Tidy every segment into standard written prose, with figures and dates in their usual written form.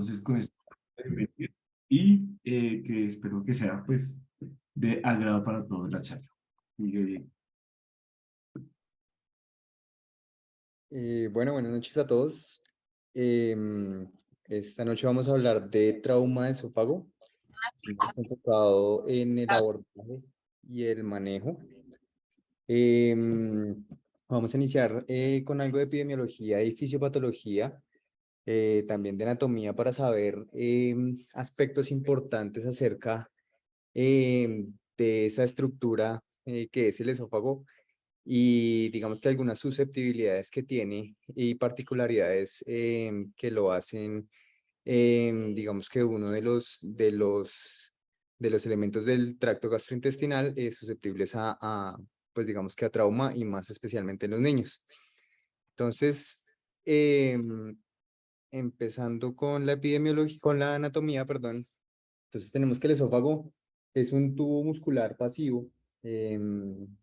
Entonces, con esto, y que espero que sea, pues, de agrado para todos la charla. Y, Bueno, buenas noches a todos. Em, Esta noche vamos a hablar de trauma de esófago. Está enfocado en el abordaje y el manejo. Em, Vamos a iniciar con algo de epidemiología y fisiopatología, también de anatomía para saber aspectos importantes acerca de esa estructura que es el esófago y digamos que algunas susceptibilidades que tiene y particularidades que lo hacen, digamos que uno de los elementos del tracto gastrointestinal es susceptibles pues digamos que a trauma y más especialmente en los niños. Entonces, em, empezando con la epidemiología, con la anatomía, perdón. Entonces tenemos que el esófago es un tubo muscular pasivo que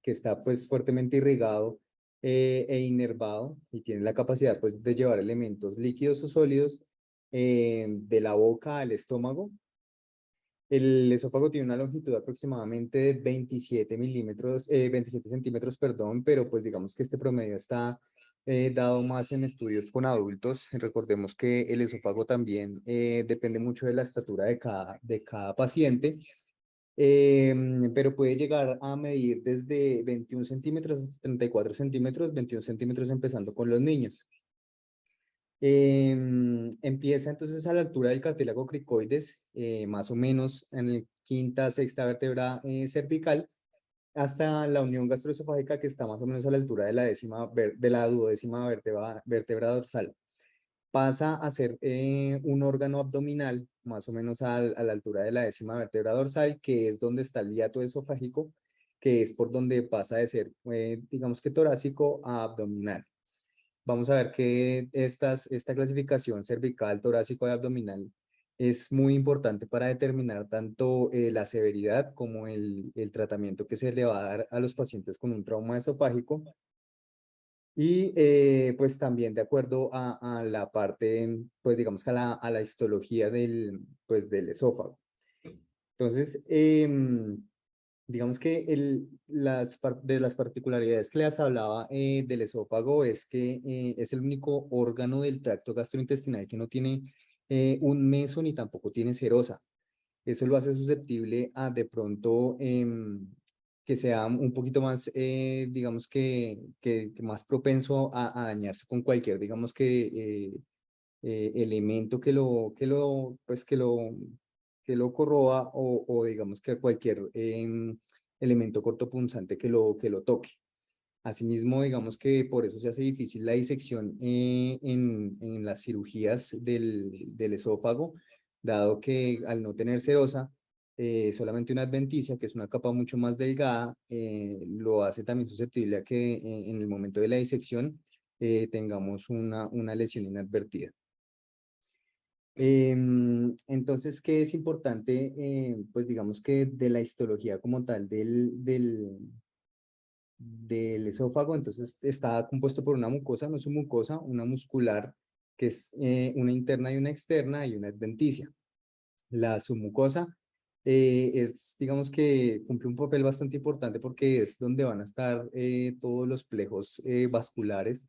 está pues fuertemente irrigado e inervado y tiene la capacidad pues de llevar elementos líquidos o sólidos de la boca al estómago. El esófago tiene una longitud aproximadamente de 27 milímetros, 27 centímetros, perdón, pero pues digamos que este promedio está dado más en estudios con adultos. Recordemos que el esófago también depende mucho de la estatura de cada paciente, pero puede llegar a medir desde 21 centímetros hasta 34 centímetros, 21 centímetros empezando con los niños. Empieza entonces a la altura del cartílago cricoides, más o menos en la quinta, sexta vértebra cervical, hasta la unión gastroesofágica que está más o menos a la altura de de la duodécima vértebra dorsal. Pasa a ser un órgano abdominal, más o menos a la altura de la décima vértebra dorsal, que es donde está el hiato esofágico, que es por donde pasa de ser, digamos que torácico a abdominal. Vamos a ver que esta clasificación cervical, torácico y abdominal es muy importante para determinar tanto la severidad como el tratamiento que se le va a dar a los pacientes con un trauma esofágico y pues también de acuerdo a la parte, pues digamos que a la histología pues, del esófago. Entonces, digamos que de las particularidades que les hablaba del esófago es que es el único órgano del tracto gastrointestinal que no tiene un meso ni tampoco tiene serosa. Eso lo hace susceptible a de pronto que sea un poquito más, digamos que más propenso a dañarse con cualquier, digamos elemento que lo corroa o digamos que cualquier elemento cortopunzante que lo toque. Asimismo, digamos que por eso se hace difícil la disección en las cirugías del esófago, dado que al no tener serosa, solamente una adventicia, que es una capa mucho más delgada, lo hace también susceptible a que en el momento de la disección tengamos una lesión inadvertida. Entonces, ¿qué es importante? Pues digamos que de la histología como tal del esófago, entonces está compuesto por una mucosa, no submucosa, una muscular, que es una interna y una externa y una adventicia. La submucosa digamos que cumple un papel bastante importante porque es donde van a estar todos los plejos vasculares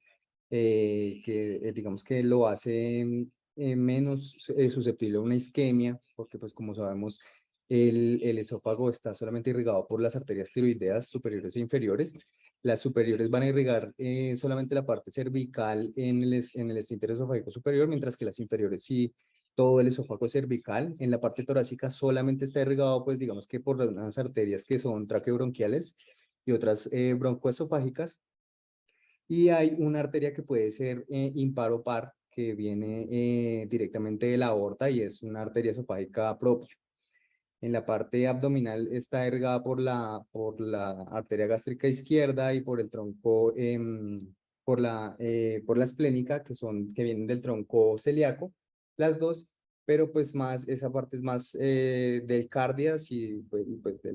que digamos que lo hacen menos susceptible a una isquemia, porque pues como sabemos el esófago está solamente irrigado por las arterias tiroideas superiores e inferiores. Las superiores van a irrigar solamente la parte cervical en el esfínter esofágico superior, mientras que las inferiores sí todo el esófago cervical. En la parte torácica solamente está irrigado, pues digamos que por unas arterias que son traqueobronquiales y otras broncoesofágicas. Y hay una arteria que puede ser impar o par, que viene directamente de la aorta y es una arteria esofágica propia. En la parte abdominal está irrigada por la arteria gástrica izquierda y por el tronco, por la esplénica, que vienen del tronco celíaco, las dos, pero pues más, esa parte es más del cardias y pues de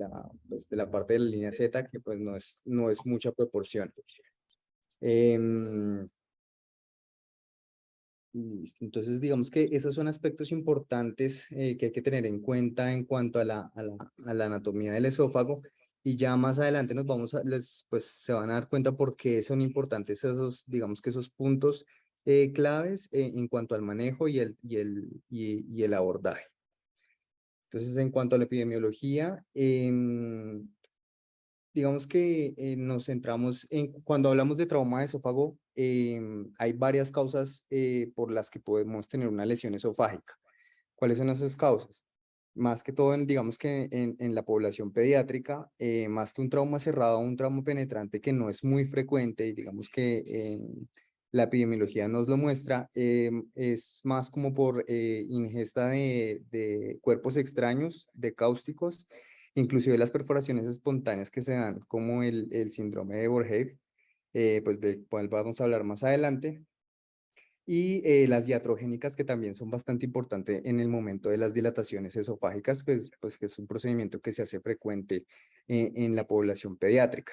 la parte de la línea Z, que pues no es mucha proporción. Em, Listo. Entonces, digamos que esos son aspectos importantes que hay que tener en cuenta en cuanto a la anatomía del esófago. Y ya más adelante nos vamos pues se van a dar cuenta por qué son importantes esos, digamos que esos puntos claves en cuanto al manejo y el abordaje. Entonces, en cuanto a la epidemiología, digamos que nos centramos en, cuando hablamos de trauma de esófago, hay varias causas por las que podemos tener una lesión esofágica. ¿Cuáles son esas causas? Más que todo, digamos que en la población pediátrica, más que un trauma cerrado, un trauma penetrante que no es muy frecuente y digamos que la epidemiología nos lo muestra, es más como por ingesta de cuerpos extraños, de cáusticos, inclusive las perforaciones espontáneas que se dan, como el síndrome de Borjev, pues del cual vamos a hablar más adelante, y las iatrogénicas, que también son bastante importantes en el momento de las dilataciones esofágicas, pues que es un procedimiento que se hace frecuente en la población pediátrica.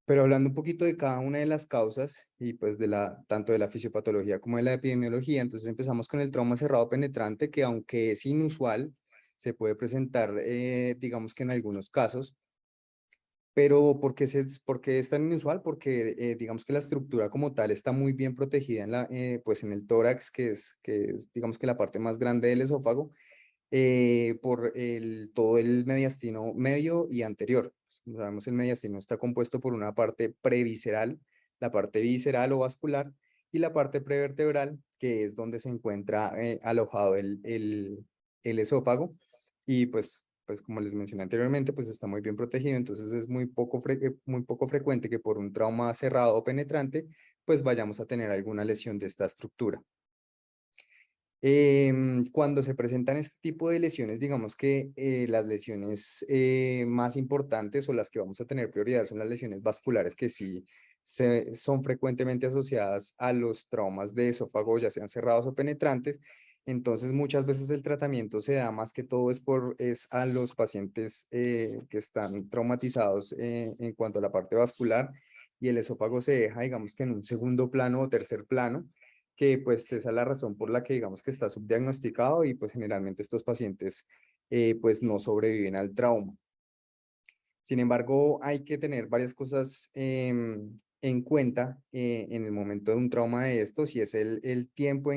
Pero hablando un poquito de cada una de las causas y pues tanto de la fisiopatología como de la epidemiología, entonces empezamos con el trauma cerrado penetrante, que aunque es inusual, se puede presentar, digamos que en algunos casos. Pero ¿por qué es tan inusual? Porque digamos que la estructura como tal está muy bien protegida pues en el tórax, que es digamos que la parte más grande del esófago, por todo el mediastino medio y anterior. Pues, como sabemos, el mediastino está compuesto por una parte previsceral, la parte visceral o vascular, y la parte prevertebral, que es donde se encuentra alojado el esófago. Y pues como les mencioné anteriormente, pues está muy bien protegido, entonces es muy poco frecuente que por un trauma cerrado o penetrante, pues vayamos a tener alguna lesión de esta estructura. Cuando se presentan este tipo de lesiones, digamos que las lesiones más importantes o las que vamos a tener prioridad son las lesiones vasculares, que sí son frecuentemente asociadas a los traumas de esófago, ya sean cerrados o penetrantes. Entonces, muchas veces el tratamiento se da más que todo es a los pacientes que están traumatizados en cuanto a la parte vascular, y el esófago se deja, digamos que en un segundo plano o tercer plano, que pues esa es la razón por la que digamos que está subdiagnosticado, y pues generalmente estos pacientes pues no sobreviven al trauma. Sin embargo, hay que tener varias cosas en cuenta en el momento de un trauma de estos, y es el tiempo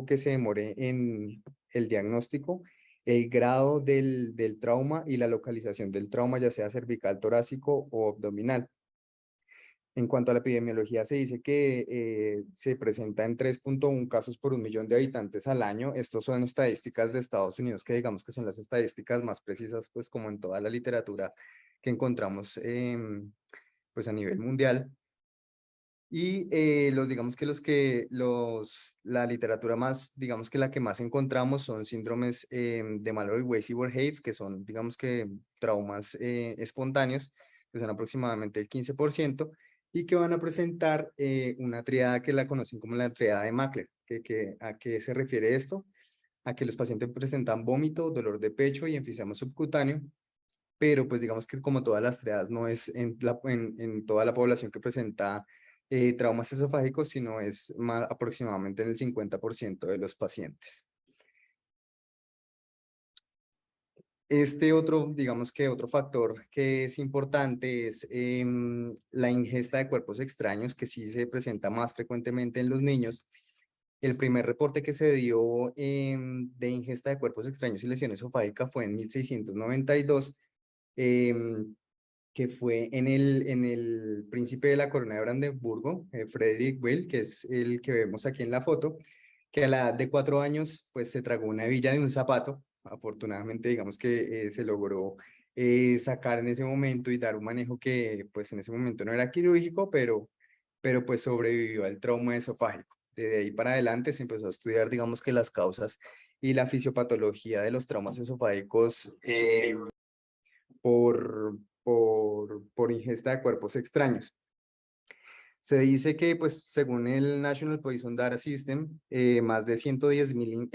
que se demore en el diagnóstico, el grado del trauma y la localización del trauma, ya sea cervical, torácico o abdominal. En cuanto a la epidemiología, se dice que se presenta en 3.1 casos por 1 millón de habitantes al año. Estos son estadísticas de Estados Unidos, que digamos que son las estadísticas más precisas, pues como en toda la literatura que encontramos pues a nivel mundial. Y digamos que la literatura más, digamos que la que más encontramos son síndromes de Mallory-Weiss y Borjev, que son, digamos que traumas espontáneos, que son aproximadamente el 15%, y que van a presentar una triada que la conocen como la triada de Mackler. ¿A qué se refiere esto? A que los pacientes presentan vómito, dolor de pecho y enfisema subcutáneo, pero pues digamos que como todas las triadas no es en toda la población que presenta traumas esofágicos, sino es más aproximadamente en el 50% de los pacientes. Digamos que otro factor que es importante es la ingesta de cuerpos extraños, que sí se presenta más frecuentemente en los niños. El primer reporte que se dio de ingesta de cuerpos extraños y lesión esofágica fue en 1692, que fue en el príncipe de la corona de Brandeburgo, Frederick Will, que es el que vemos aquí en la foto, que a la edad de 4 años pues se tragó una hebilla de un zapato. Afortunadamente, digamos que se logró sacar en ese momento y dar un manejo que pues en ese momento no era quirúrgico, pero pues sobrevivió al trauma esofágico. Desde ahí para adelante se empezó a estudiar, digamos que las causas y la fisiopatología de los traumas esofágicos por ingesta de cuerpos extraños. Se dice que, pues, según el National Poison Data System, más de 110,000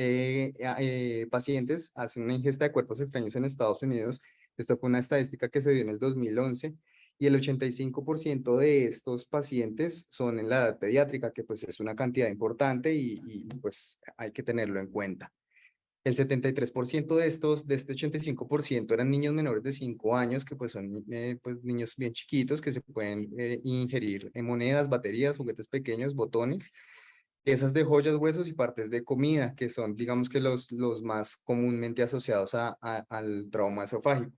pacientes hacen una ingesta de cuerpos extraños en Estados Unidos. Esto fue una estadística que se dio en el 2011, y el 85% de estos pacientes son en la edad pediátrica, que pues es una cantidad importante y pues hay que tenerlo en cuenta. El 73% de este 85% eran niños menores de 5 años, que pues son pues, niños bien chiquitos que se pueden ingerir en monedas, baterías, juguetes pequeños, botones, esas de joyas, huesos y partes de comida, que son digamos que los más comúnmente asociados al trauma esofágico.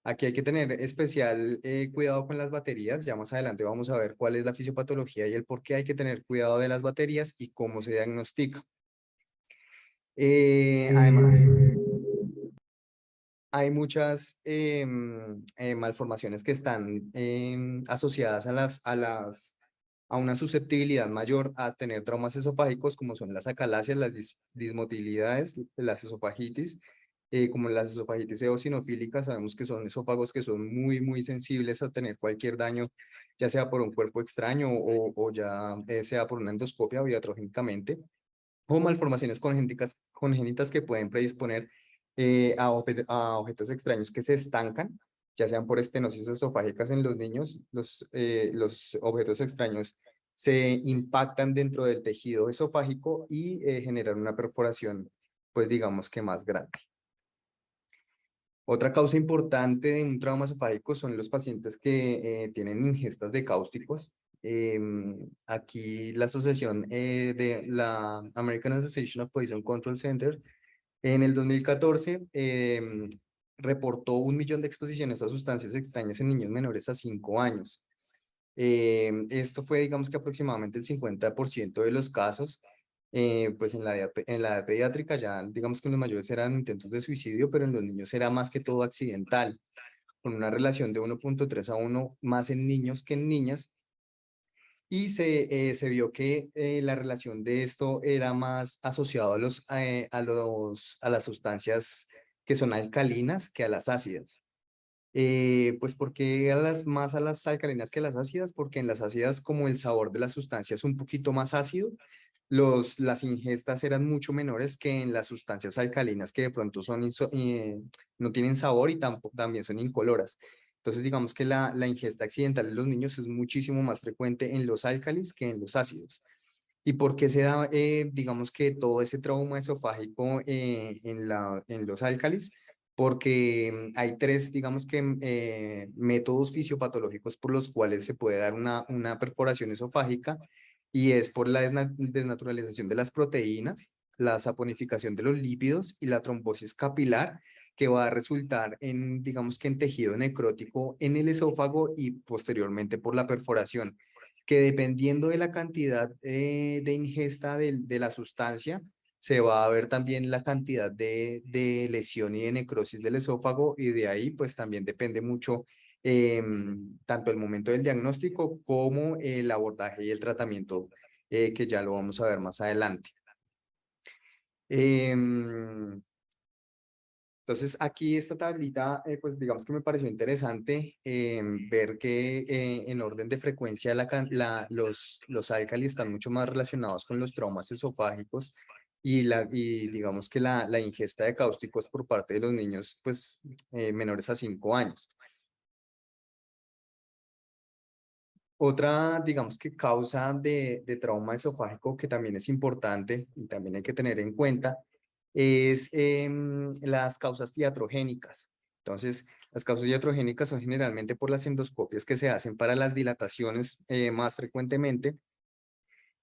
Aquí hay que tener especial cuidado con las baterías. Ya más adelante vamos a ver cuál es la fisiopatología y el por qué hay que tener cuidado de las baterías y cómo se diagnostica. Además, hay muchas malformaciones que están asociadas a una susceptibilidad mayor a tener traumas esofágicos, como son las acalasias, las dismotilidades, las esofagitis, como las esofagitis eosinofílicas. Sabemos que son esófagos que son muy sensibles a tener cualquier daño, ya sea por un cuerpo extraño o ya sea por una endoscopia o iatrogénicamente, o malformaciones congénitas que pueden predisponer a objetos extraños que se estancan, ya sean por estenosis esofágicas en los niños. Los objetos extraños se impactan dentro del tejido esofágico y generan una perforación, pues digamos que más grande. Otra causa importante de un trauma esofágico son los pacientes que tienen ingestas de cáusticos. Aquí la asociación de la American Association of Poison Control Center en el 2014 reportó 1 millón de exposiciones a sustancias extrañas en niños menores a 5 años. Esto fue, digamos que aproximadamente el 50% de los casos. Pues en la edad pediátrica ya, digamos que en los mayores eran intentos de suicidio, pero en los niños era más que todo accidental, con una relación de 1.3 a 1 más en niños que en niñas. Y se vio que la relación de esto era más asociado a las sustancias que son alcalinas que a las ácidas. Pues porque más a las alcalinas que a las ácidas, porque en las ácidas, como el sabor de la sustancia es un poquito más ácido, las ingestas eran mucho menores que en las sustancias alcalinas, que de pronto no tienen sabor y tampoco, también son incoloras. Entonces digamos que la ingesta accidental en los niños es muchísimo más frecuente en los álcalis que en los ácidos. ¿Y por qué se da, digamos que todo ese trauma esofágico en los álcalis? Porque hay tres, digamos que, métodos fisiopatológicos por los cuales se puede dar una perforación esofágica, y es por la desnaturalización de las proteínas, la saponificación de los lípidos y la trombosis capilar, que va a resultar en, digamos que en tejido necrótico en el esófago y posteriormente por la perforación, que dependiendo de la cantidad de ingesta de la sustancia, se va a ver también la cantidad de lesión y de necrosis del esófago, y de ahí pues también depende mucho tanto el momento del diagnóstico como el abordaje y el tratamiento, que ya lo vamos a ver más adelante. Entonces aquí esta tablita, pues digamos que me pareció interesante ver que en orden de frecuencia los álcalis están mucho más relacionados con los traumas esofágicos, y digamos que la ingesta de cáusticos por parte de los niños pues menores a 5 años. Otra, digamos que causa de trauma esofágico que también es importante y también hay que tener en cuenta es las causas iatrogénicas. Entonces, las causas iatrogénicas son generalmente por las endoscopias que se hacen para las dilataciones más frecuentemente,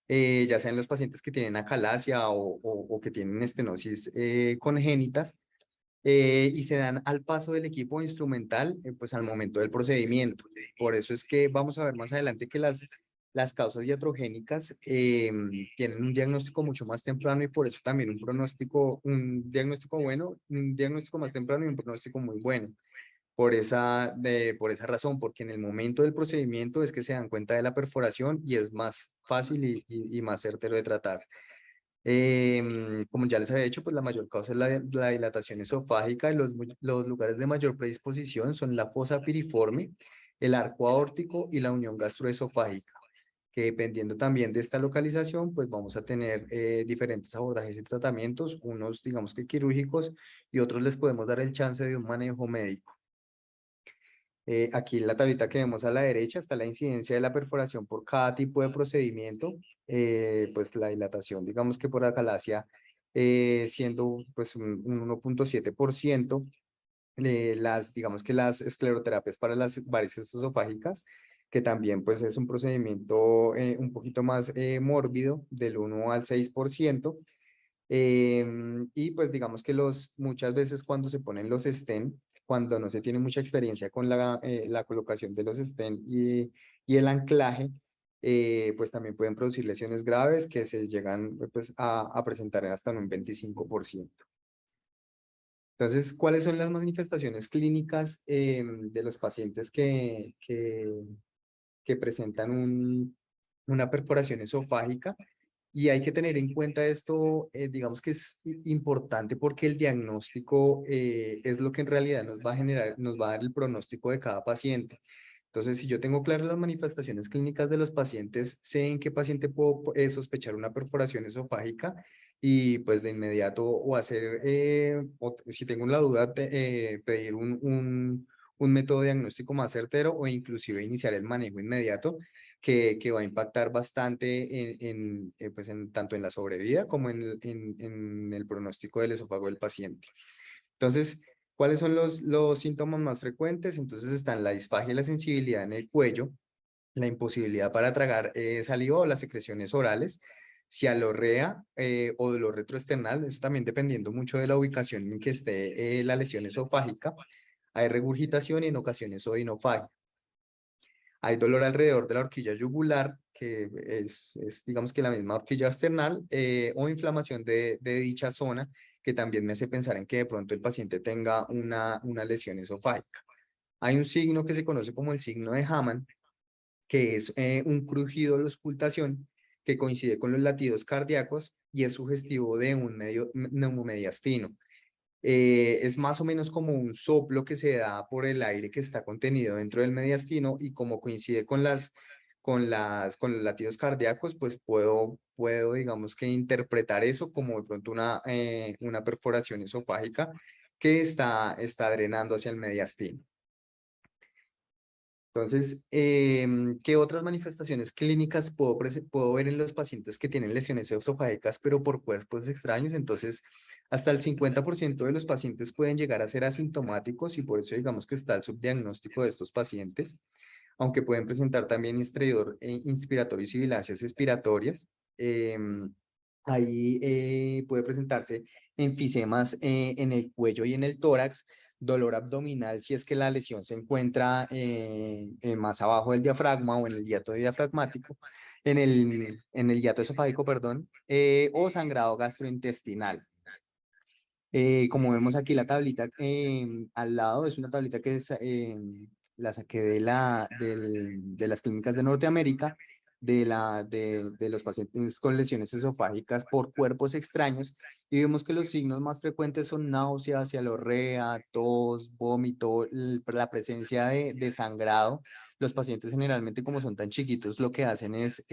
ya sean los pacientes que tienen acalasia o que tienen estenosis congénitas, y se dan al paso del equipo instrumental, pues al momento del procedimiento. Por eso es que vamos a ver más adelante que las causas iatrogénicas tienen un diagnóstico mucho más temprano, y por eso también un diagnóstico bueno, un diagnóstico más temprano y un pronóstico muy bueno. Por esa razón, porque en el momento del procedimiento es que se dan cuenta de la perforación y es más fácil y más certero de tratar. Como ya les había dicho, pues la mayor causa es la dilatación esofágica, y los lugares de mayor predisposición son la fosa piriforme, el arco aórtico y la unión gastroesofágica, que dependiendo también de esta localización, pues vamos a tener diferentes abordajes y tratamientos, unos digamos que quirúrgicos y otros les podemos dar el chance de un manejo médico. Aquí en la tablita que vemos a la derecha está la incidencia de la perforación por cada tipo de procedimiento. Pues la dilatación, digamos que por acalasia, siendo pues un 1,7%. Digamos que las escleroterapias para las varices esofágicas, que también pues es un procedimiento un poquito más mórbido, del 1 al 6%. Y pues digamos que muchas veces cuando se ponen los stent, cuando no se tiene mucha experiencia con la colocación de los stent y el anclaje, pues también pueden producir lesiones graves que se llegan pues a presentar hasta en un 25%. Entonces, ¿cuáles son las manifestaciones clínicas de los pacientes que presentan una perforación esofágica? Y hay que tener en cuenta esto, digamos que es importante porque el diagnóstico es lo que en realidad nos va a generar, nos va a dar el pronóstico de cada paciente. Entonces, si yo tengo claras las manifestaciones clínicas de los pacientes, sé en qué paciente puedo sospechar una perforación esofágica y pues de inmediato o hacer, o si tengo la duda, pedir un método diagnóstico más certero o inclusive iniciar el manejo inmediato que va a impactar bastante pues tanto en la sobrevida como en el pronóstico del esófago del paciente. Entonces, ¿cuáles son los síntomas más frecuentes? Entonces están la disfagia y la sensibilidad en el cuello, la imposibilidad para tragar saliva o las secreciones orales, cialorrea o dolor retroesternal, eso también dependiendo mucho de la ubicación en que esté la lesión esofágica. Hay regurgitación y en ocasiones odinofagia. Hay dolor alrededor de la horquilla yugular, que digamos que la misma horquilla external, o inflamación de dicha zona, que también me hace pensar en que de pronto el paciente tenga una lesión esofágica. Hay un signo que se conoce como el signo de Hamann, que es un crujido de la auscultación que coincide con los latidos cardíacos y es sugestivo de un neumomediastino. Es más o menos como un soplo que se da por el aire que está contenido dentro del mediastino y como coincide con los latidos cardíacos, pues puedo digamos que interpretar eso como de pronto una perforación esofágica que está drenando hacia el mediastino. Entonces, ¿qué otras manifestaciones clínicas puedo ver en los pacientes que tienen lesiones esofágicas, pero por cuerpos extraños? Entonces, hasta el 50% de los pacientes pueden llegar a ser asintomáticos y por eso digamos que está el subdiagnóstico de estos pacientes, aunque pueden presentar también estridor inspiratorio y sibilancias expiratorias. Ahí puede presentarse enfisemas en el cuello y en el tórax, dolor abdominal si es que la lesión se encuentra más abajo del diafragma o en el hiato diafragmático, en el hiato esofágico, perdón, o sangrado gastrointestinal. Como vemos aquí la tablita al lado, es una tablita que la saqué de las clínicas de Norteamérica, de los pacientes con lesiones esofágicas por cuerpos extraños, y vemos que los signos más frecuentes son náusea, cialorrea, tos, vómito, la presencia de sangrado. Los pacientes generalmente, como son tan chiquitos, lo que hacen es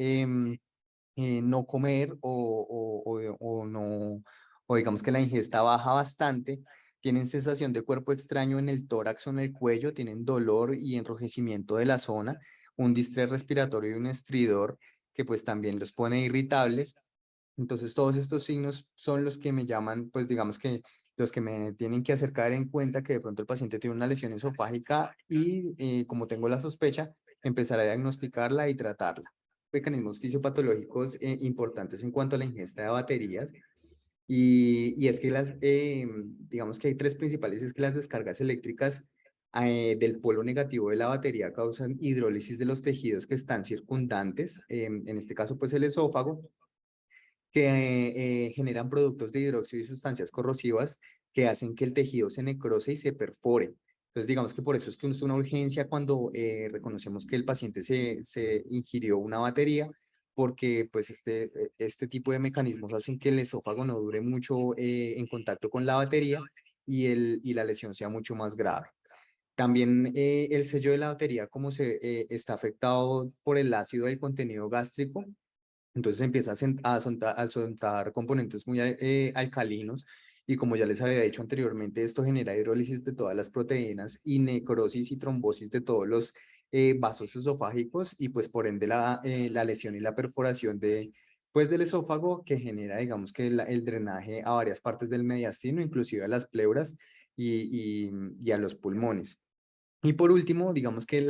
no comer o no, o digamos que la ingesta baja bastante, tienen sensación de cuerpo extraño en el tórax o en el cuello, tienen dolor y enrojecimiento de la zona, un distrés respiratorio y un estridor que pues también los pone irritables. Entonces todos estos signos son los que me llaman, pues digamos que los que me tienen que hacer caer en cuenta que de pronto el paciente tiene una lesión esofágica y como tengo la sospecha, empezar a diagnosticarla y tratarla. Mecanismos fisiopatológicos importantes en cuanto a la ingesta de baterías. Y es que digamos que hay tres principales, es que las descargas eléctricas del polo negativo de la batería causan hidrólisis de los tejidos que están circundantes, en este caso pues el esófago, que generan productos de hidróxido y sustancias corrosivas que hacen que el tejido se necrose y se perfore. Entonces, digamos que por eso es que es una urgencia cuando reconocemos que el paciente se ingirió una batería, porque pues este tipo de mecanismos hacen que el esófago no dure mucho en contacto con la batería y la lesión sea mucho más grave. También el sello de la batería, como está afectado por el ácido del contenido gástrico, entonces empieza a soltar componentes muy alcalinos y como ya les había dicho anteriormente, esto genera hidrólisis de todas las proteínas y necrosis y trombosis de todos los vasos esofágicos y pues por ende la lesión y la perforación pues del esófago que genera, digamos que el drenaje a varias partes del mediastino, inclusive a las pleuras y a los pulmones. Y por último, digamos que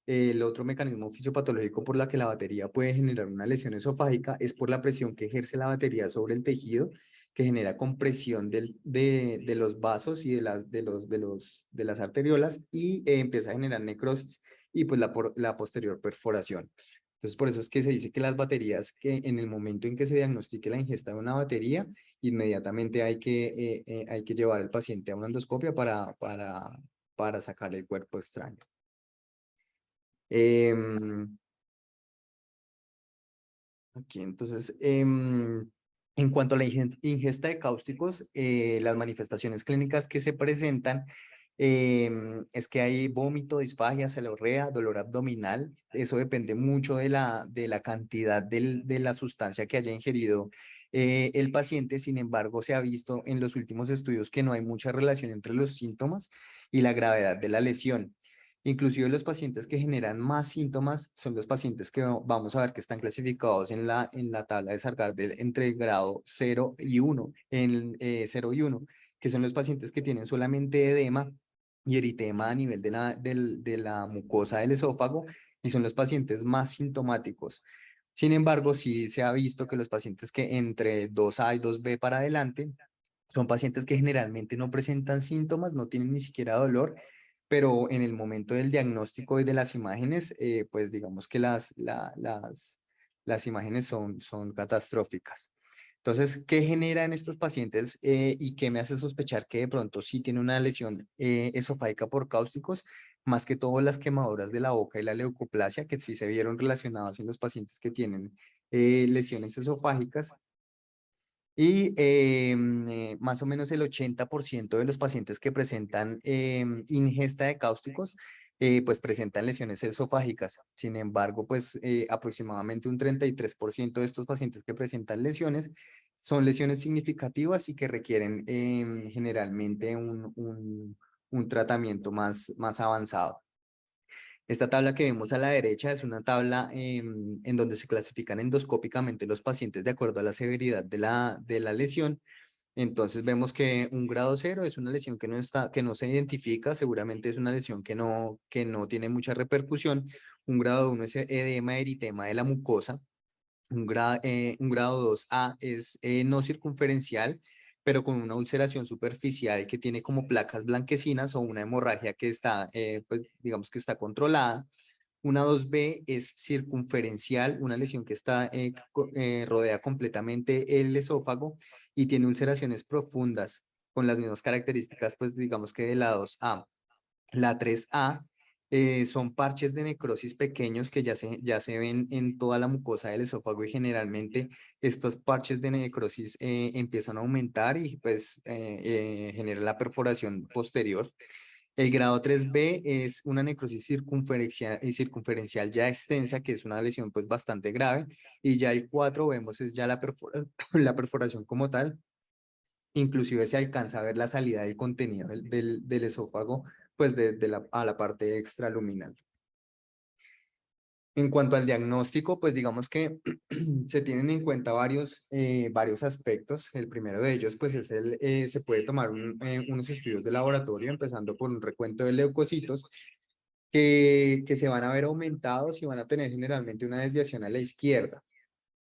el otro mecanismo fisiopatológico por la que la batería puede generar una lesión esofágica es por la presión que ejerce la batería sobre el tejido, que genera compresión de los vasos y de las arteriolas y empieza a generar necrosis y pues la posterior perforación. Entonces, por eso es que se dice que las baterías, que en el momento en que se diagnostique la ingesta de una batería, inmediatamente hay que llevar al paciente a una endoscopia para sacar el cuerpo extraño. Aquí, entonces, en cuanto a la ingesta de cáusticos, las manifestaciones clínicas que se presentan es que hay vómito, disfagia, cefalorrea, dolor abdominal. Eso depende mucho de la cantidad de la sustancia que haya ingerido el paciente. Sin embargo, se ha visto en los últimos estudios que no hay mucha relación entre los síntomas y la gravedad de la lesión. Inclusive los pacientes que generan más síntomas son los pacientes que vamos a ver que están clasificados en la tabla de Sargard entre grado 0 y 1, 0 y 1, que son los pacientes que tienen solamente edema y eritema a nivel de la mucosa del esófago y son los pacientes más sintomáticos. Sin embargo, sí se ha visto que los pacientes que entre 2A y 2B para adelante son pacientes que generalmente no presentan síntomas, no tienen ni siquiera dolor, pero en el momento del diagnóstico y de las imágenes, pues digamos que las imágenes son catastróficas. Entonces, ¿qué genera en estos pacientes y qué me hace sospechar que de pronto sí tiene una lesión esofágica por cáusticos? Más que todo las quemaduras de la boca y la leucoplasia, que sí se vieron relacionadas en los pacientes que tienen lesiones esofágicas. Y más o menos el 80% de los pacientes que presentan ingesta de cáusticos, pues presentan lesiones esofágicas. Sin embargo, pues aproximadamente un 33% de estos pacientes que presentan lesiones son lesiones significativas y que requieren generalmente un tratamiento más avanzado. Esta tabla que vemos a la derecha es una tabla en donde se clasifican endoscópicamente los pacientes de acuerdo a la severidad de la lesión. Entonces vemos que un grado 0 es una lesión que no se identifica, seguramente es una lesión que no tiene mucha repercusión. Un grado 1 es edema, eritema de la mucosa. Un grado 2A es no circunferencial, pero con una ulceración superficial que tiene como placas blanquecinas o una hemorragia que está, pues digamos que está controlada. Una 2B es circunferencial, una lesión que rodea completamente el esófago y tiene ulceraciones profundas con las mismas características, pues digamos que de la 2A. La 3A son parches de necrosis pequeños que ya se ven en toda la mucosa del esófago y generalmente estos parches de necrosis empiezan a aumentar y pues genera la perforación posterior. El grado 3B es una necrosis circunferencial ya extensa, que es una lesión pues bastante grave, y ya el 4 vemos es ya la perforación como tal. Inclusive se alcanza a ver la salida del contenido del esófago pues a la parte extraluminal. En cuanto al diagnóstico, pues digamos que se tienen en cuenta varios aspectos. El primero de ellos, pues se puede tomar unos estudios de laboratorio, empezando por un recuento de leucocitos, que se van a ver aumentados y van a tener generalmente una desviación a la izquierda.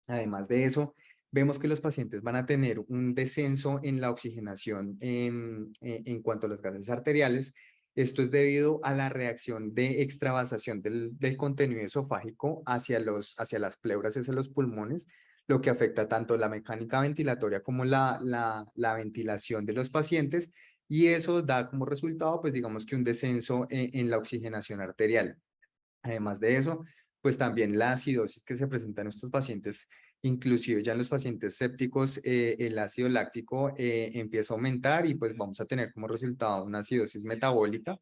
Además de eso, vemos que los pacientes van a tener un descenso en la oxigenación en cuanto a los gases arteriales. Esto es debido a la reacción de extravasación del contenido esofágico hacia las pleuras, hacia los pulmones, lo que afecta tanto la mecánica ventilatoria como la ventilación de los pacientes, y eso da como resultado, pues digamos que un descenso en la oxigenación arterial. Además de eso, pues también la acidosis que se presenta en estos pacientes, inclusive ya en los pacientes sépticos, el ácido láctico empieza a aumentar y pues vamos a tener como resultado una acidosis metabólica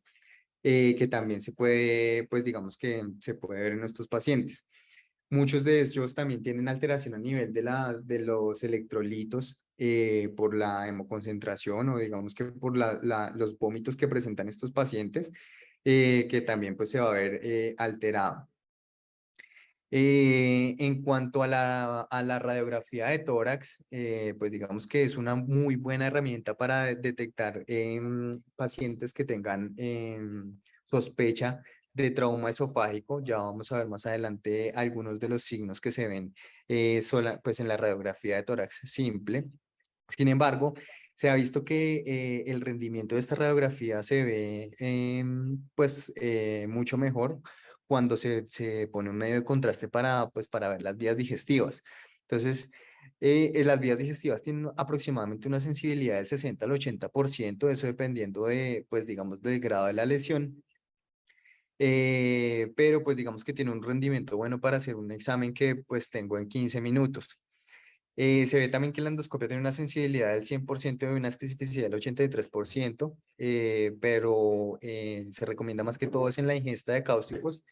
que también se puede, pues digamos que se puede ver en estos pacientes. Muchos de ellos también tienen alteración a nivel de los electrolitos por la hemoconcentración o digamos que por los vómitos que presentan estos pacientes, que también pues se va a ver alterado. En cuanto a la radiografía de tórax, pues digamos que es una muy buena herramienta para detectar pacientes que tengan sospecha de trauma esofágico. Ya vamos a ver más adelante algunos de los signos que se ven pues en la radiografía de tórax simple. Sin embargo, se ha visto que el rendimiento de esta radiografía se ve pues mucho mejor cuando se pone un medio de contraste pues, para ver las vías digestivas. Entonces, las vías digestivas tienen aproximadamente una sensibilidad del 60 al 80%, eso dependiendo de, pues digamos, del grado de la lesión. Pero pues digamos que tiene un rendimiento bueno para hacer un examen que pues tengo en 15 minutos. Se ve también que la endoscopia tiene una sensibilidad del 100% y una especificidad del 83%, pero se recomienda más que todo es en la ingesta de cáusticos.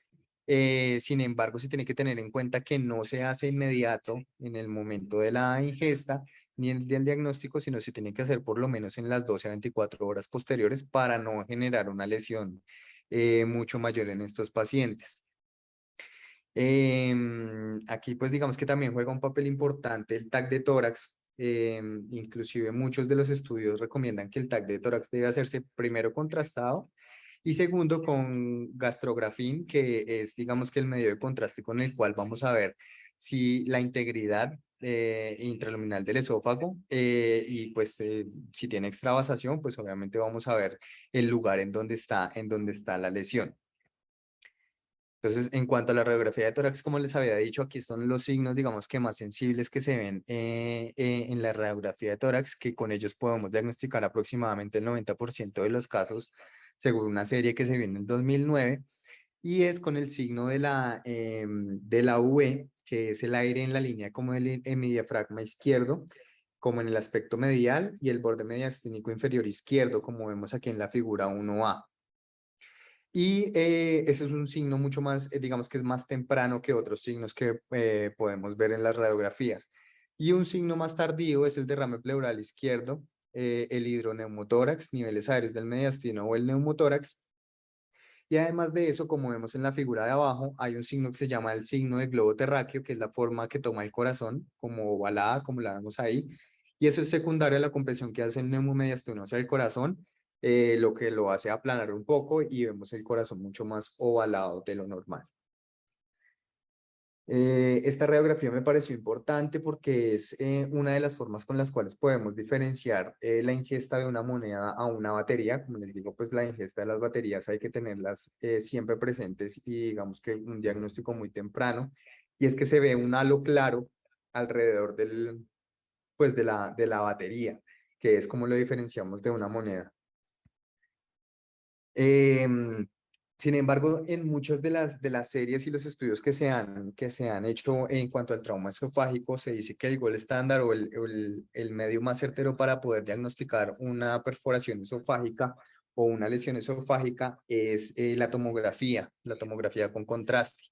Sin embargo, se tiene que tener en cuenta que no se hace inmediato en el momento de la ingesta ni el del diagnóstico, sino se tiene que hacer por lo menos en las 12 a 24 horas posteriores para no generar una lesión mucho mayor en estos pacientes. Aquí pues digamos que también juega un papel importante el TAC de tórax. Inclusive muchos de los estudios recomiendan que el TAC de tórax debe hacerse primero contrastado y segundo con gastrografín, que es digamos que el medio de contraste con el cual vamos a ver si la integridad intraluminal del esófago y pues si tiene extravasación, pues obviamente vamos a ver el lugar en donde está la lesión. Entonces, en cuanto a la radiografía de tórax, como les había dicho, aquí son los signos, digamos que más sensibles que se ven en la radiografía de tórax, que con ellos podemos diagnosticar aproximadamente el 90% de los casos, según una serie que se vio en el 2009, y es con el signo de la V, que es el aire en la línea como en mi diafragma izquierdo, como en el aspecto medial, y el borde mediastínico inferior izquierdo, como vemos aquí en la figura 1A. Y ese es un signo mucho más, digamos que es más temprano que otros signos que podemos ver en las radiografías. Y un signo más tardío es el derrame pleural izquierdo, el hidroneumotórax, niveles aéreos del mediastino o el neumotórax. Y además de eso, como vemos en la figura de abajo, hay un signo que se llama el signo del globo terráqueo, que es la forma que toma el corazón, como ovalada, como la vemos ahí. Y eso es secundario a la compresión que hace el neumomediastino hacia el corazón, lo que lo hace aplanar un poco y vemos el corazón mucho más ovalado de lo normal. Esta radiografía me pareció importante porque es una de las formas con las cuales podemos diferenciar la ingesta de una moneda a una batería. Como les digo, pues la ingesta de las baterías hay que tenerlas siempre presentes y digamos que un diagnóstico muy temprano. Y es que se ve un halo claro alrededor pues de la batería, que es como lo diferenciamos de una moneda. Sin embargo, en muchas de las series y los estudios que se han hecho en cuanto al trauma esofágico, se dice que el gol estándar o el medio más certero para poder diagnosticar una perforación esofágica o una lesión esofágica es la tomografía con contraste.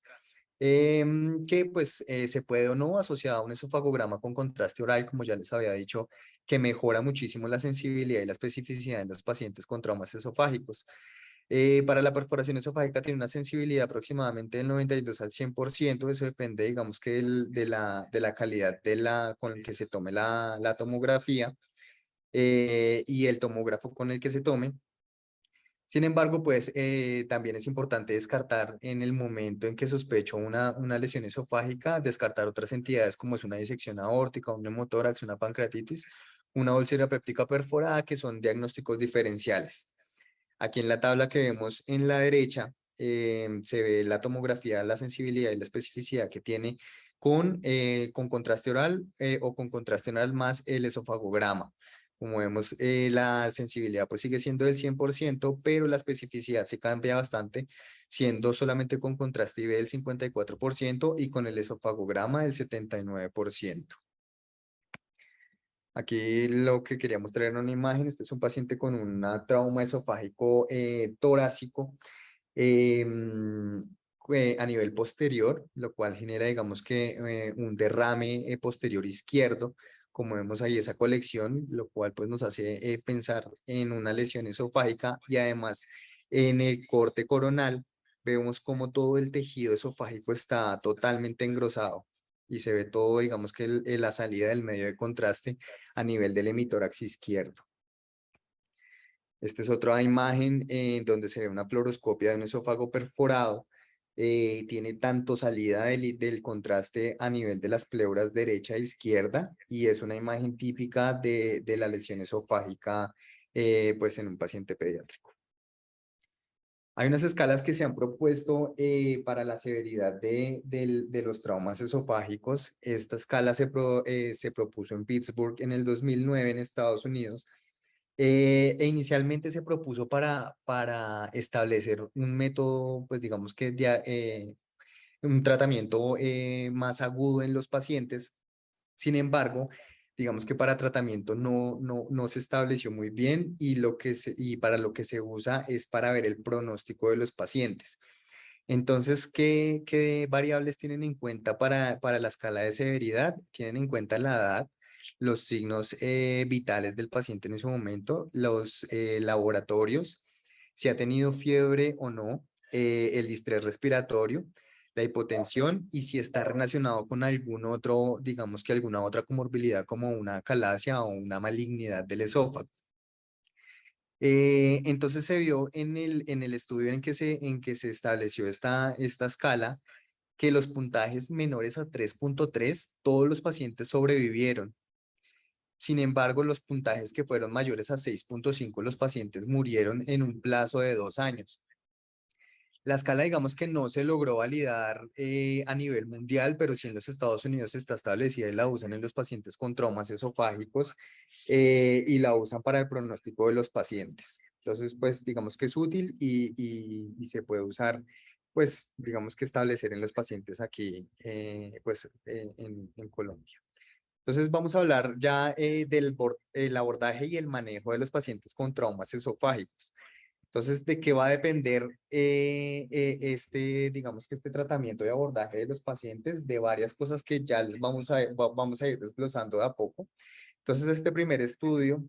Que pues se puede o no asociar a un esofagograma con contraste oral, como ya les había dicho, que mejora muchísimo la sensibilidad y la especificidad en los pacientes con traumas esofágicos. Para la perforación esofágica tiene una sensibilidad aproximadamente del 92 al 100%, eso depende, digamos que de la calidad con el que se tome la tomografía y el tomógrafo con el que se tome. Sin embargo, pues también es importante descartar en el momento en que sospecho una lesión esofágica, descartar otras entidades como es una disección aórtica, un neumotórax, una pancreatitis, una úlcera péptica perforada, que son diagnósticos diferenciales. Aquí en la tabla que vemos en la derecha se ve la tomografía, la sensibilidad y la especificidad que tiene con contraste oral o con contraste oral más el esofagograma. Como vemos, la sensibilidad pues sigue siendo del 100%, pero la especificidad se cambia bastante, siendo solamente con contraste IV del 54% y con el esofagograma del 79%. Aquí lo que quería mostrar en una imagen, este es un paciente con un trauma esofágico torácico a nivel posterior, lo cual genera, digamos que un derrame posterior izquierdo, como vemos ahí esa colección, lo cual pues nos hace pensar en una lesión esofágica y además en el corte coronal vemos como todo el tejido esofágico está totalmente engrosado y se ve todo, digamos que la salida del medio de contraste a nivel del hemitórax izquierdo. Esta es otra imagen en donde se ve una fluoroscopia de un esófago perforado. Tiene tanto salida del contraste a nivel de las pleuras derecha e izquierda y es una imagen típica de la lesión esofágica pues en un paciente pediátrico. Hay unas escalas que se han propuesto para la severidad de los traumas esofágicos. Esta escala se propuso en Pittsburgh en el 2009 en Estados Unidos. E inicialmente se propuso para establecer un método, pues digamos que un tratamiento más agudo en los pacientes. Sin embargo, digamos que para tratamiento no se estableció muy bien y para lo que se usa es para ver el pronóstico de los pacientes. Entonces, ¿qué variables tienen en cuenta para la escala de severidad? Tienen en cuenta la edad, los signos vitales del paciente en ese momento, los laboratorios, si ha tenido fiebre o no, el distrés respiratorio, la hipotensión y si está relacionado con algún otro, digamos que alguna otra comorbilidad como una acalasia o una malignidad del esófago. Entonces se vio en el estudio en que se estableció esta escala que los puntajes menores a 3.3, todos los pacientes sobrevivieron. Sin embargo, los puntajes que fueron mayores a 6.5, los pacientes murieron en un plazo de 2 años. La escala, digamos que no se logró validar a nivel mundial, pero sí en los Estados Unidos está establecida y la usan en los pacientes con traumas esofágicos y la usan para el pronóstico de los pacientes. Entonces, pues digamos que es útil y se puede usar, pues digamos que establecer en los pacientes aquí, pues en Colombia. Entonces vamos a hablar ya del abordaje y el manejo de los pacientes con traumas esofágicos. Entonces, ¿de qué va a depender digamos que este tratamiento de abordaje de los pacientes? De varias cosas que ya les vamos a ir desglosando de a poco. Entonces, este primer estudio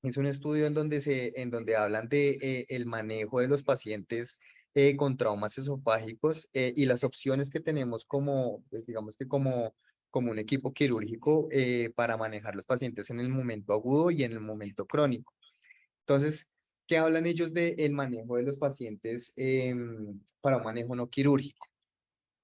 es un estudio en donde hablan de el manejo de los pacientes con traumas esofágicos y las opciones que tenemos como, pues, digamos que como un equipo quirúrgico para manejar los pacientes en el momento agudo y en el momento crónico. Entonces, ¿qué hablan ellos del manejo de los pacientes para un manejo no quirúrgico?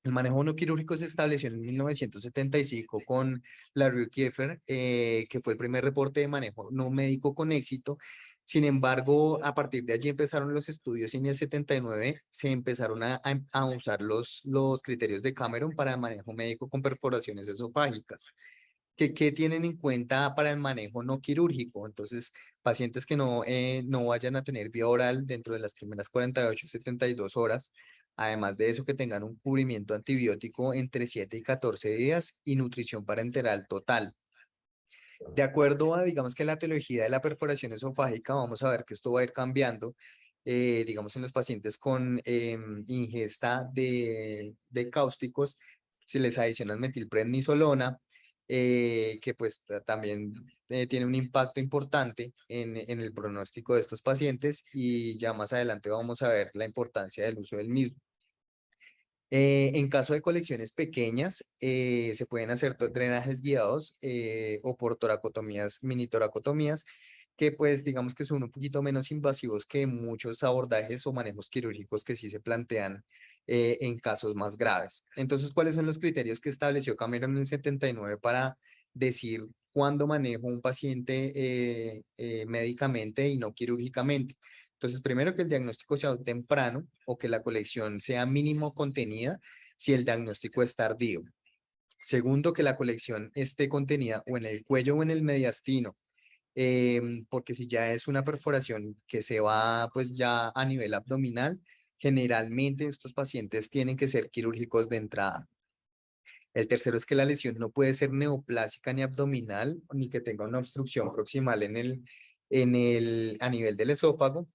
El manejo no quirúrgico se estableció en 1975 con Larry Kieffer, que fue el primer reporte de manejo no médico con éxito. Sin embargo, a partir de allí empezaron los estudios y en el 79 se empezaron a usar los criterios de Cameron para el manejo médico con perforaciones esofágicas. ¿Qué tienen en cuenta para el manejo no quirúrgico? Entonces, pacientes que no vayan a tener vía oral dentro de las primeras 48 y 72 horas. Además de eso, que tengan un cubrimiento antibiótico entre 7 y 14 días y nutrición parenteral total. De acuerdo a, digamos que la etiología de la perforación esofágica, vamos a ver que esto va a ir cambiando, digamos en los pacientes con ingesta de cáusticos, se les adiciona metilprednisolona, que pues también tiene un impacto importante en el pronóstico de estos pacientes y ya más adelante vamos a ver la importancia del uso del mismo. En caso de colecciones pequeñas, se pueden hacer drenajes guiados o por toracotomías, mini toracotomías, que pues digamos que son un poquito menos invasivos que muchos abordajes o manejos quirúrgicos que sí se plantean en casos más graves. Entonces, ¿cuáles son los criterios que estableció Cameron en el 79 para decir cuándo manejo un paciente médicamente y no quirúrgicamente? Entonces, primero que el diagnóstico sea temprano o que la colección sea mínimo contenida si el diagnóstico es tardío. Segundo, que la colección esté contenida o en el cuello o en el mediastino, porque si ya es una perforación que se va pues ya a nivel abdominal, generalmente estos pacientes tienen que ser quirúrgicos de entrada. El tercero es que la lesión no puede ser neoplásica ni abdominal, ni que tenga una obstrucción proximal a nivel del esófago,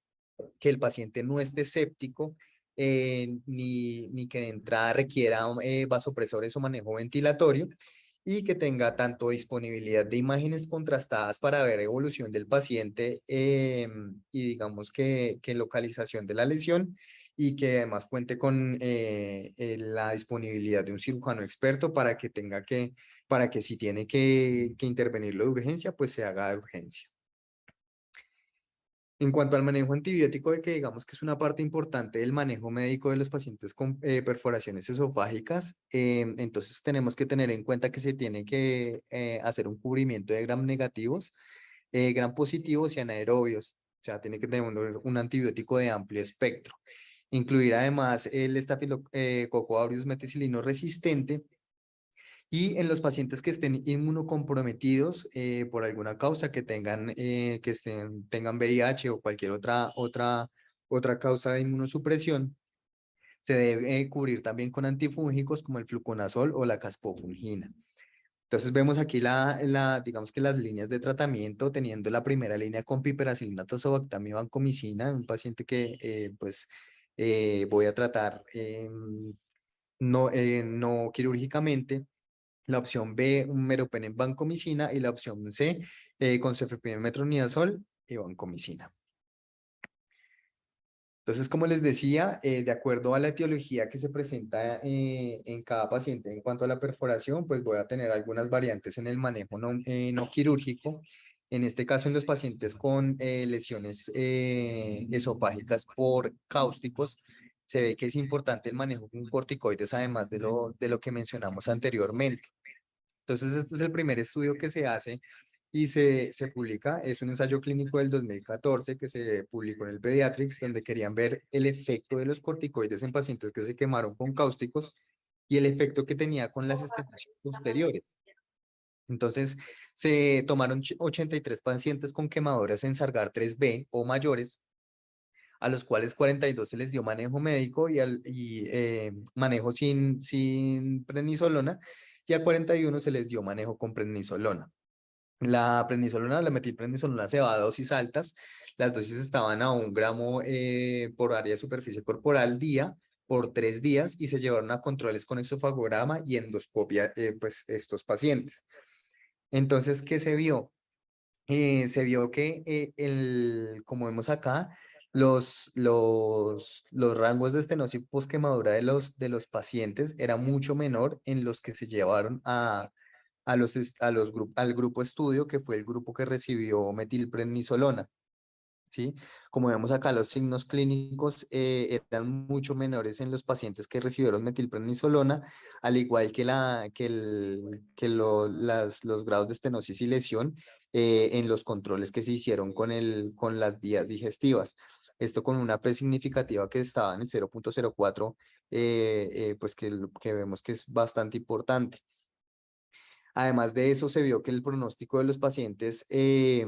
que el paciente no esté séptico, ni que de entrada requiera vasopresores o manejo ventilatorio. y que tenga tanto disponibilidad de imágenes contrastadas para ver evolución del paciente y digamos que localización de la lesión y que además cuente con la disponibilidad de un cirujano experto para que si tiene que intervenirlo de urgencia, pues se haga de urgencia. En cuanto al manejo antibiótico, de que digamos que es una parte importante del manejo médico de los pacientes con perforaciones esofágicas, entonces tenemos que tener en cuenta que se tiene que hacer un cubrimiento de gram negativos, gram positivos y anaerobios. O sea, tiene que tener un antibiótico de amplio espectro. Incluir además el estafilococo aureus meticilino resistente y en los pacientes que estén inmunocomprometidos por alguna causa, tengan VIH o cualquier otra causa de inmunosupresión, se debe cubrir también con antifúngicos como el fluconazol o la caspofungina. Entonces vemos aquí digamos que las líneas de tratamiento, teniendo la primera línea con piperacilina, tazobactam y vancomicina, un paciente que voy a tratar no quirúrgicamente. La opción B, un meropen en vancomicina, y la opción C, con cefepime, metronidazol y vancomicina. Entonces, como les decía, de acuerdo a la etiología que se presenta en cada paciente en cuanto a la perforación, pues voy a tener algunas variantes en el manejo no quirúrgico. En este caso, en los pacientes con lesiones esofágicas por cáusticos, se ve que es importante el manejo con corticoides, además de lo que mencionamos anteriormente. Entonces, este es el primer estudio que se hace y se publica. Es un ensayo clínico del 2014 que se publicó en el Pediatrics, donde querían ver el efecto de los corticoides en pacientes que se quemaron con cáusticos y el efecto que tenía con las estenosis posteriores. Entonces, se tomaron 83 pacientes con quemaduras en Sargar 3B o mayores, a los cuales 42 se les dio manejo médico y manejo sin prednisolona, y a 41 se les dio manejo con prednisolona. La prednisolona, la metilprednisolona se va a dosis altas. Las dosis estaban a 1 gramo por área de superficie corporal día por 3 días y se llevaron a controles con esofagograma y endoscopia, pues estos pacientes. Entonces, ¿qué se vio? Se vio que, como vemos acá, los rangos de estenosis posquemadura de los pacientes era mucho menor en los que se llevaron al grupo estudio, que fue el grupo que recibió metilprednisolona. ¿Sí? Como vemos acá, los signos clínicos eran mucho menores en los pacientes que recibieron metilprednisolona, al igual los grados de estenosis y lesión en los controles que se hicieron con las vías digestivas. Esto con una P significativa que estaba en el 0.04, pues que vemos que es bastante importante. Además de eso, se vio que el pronóstico de los pacientes que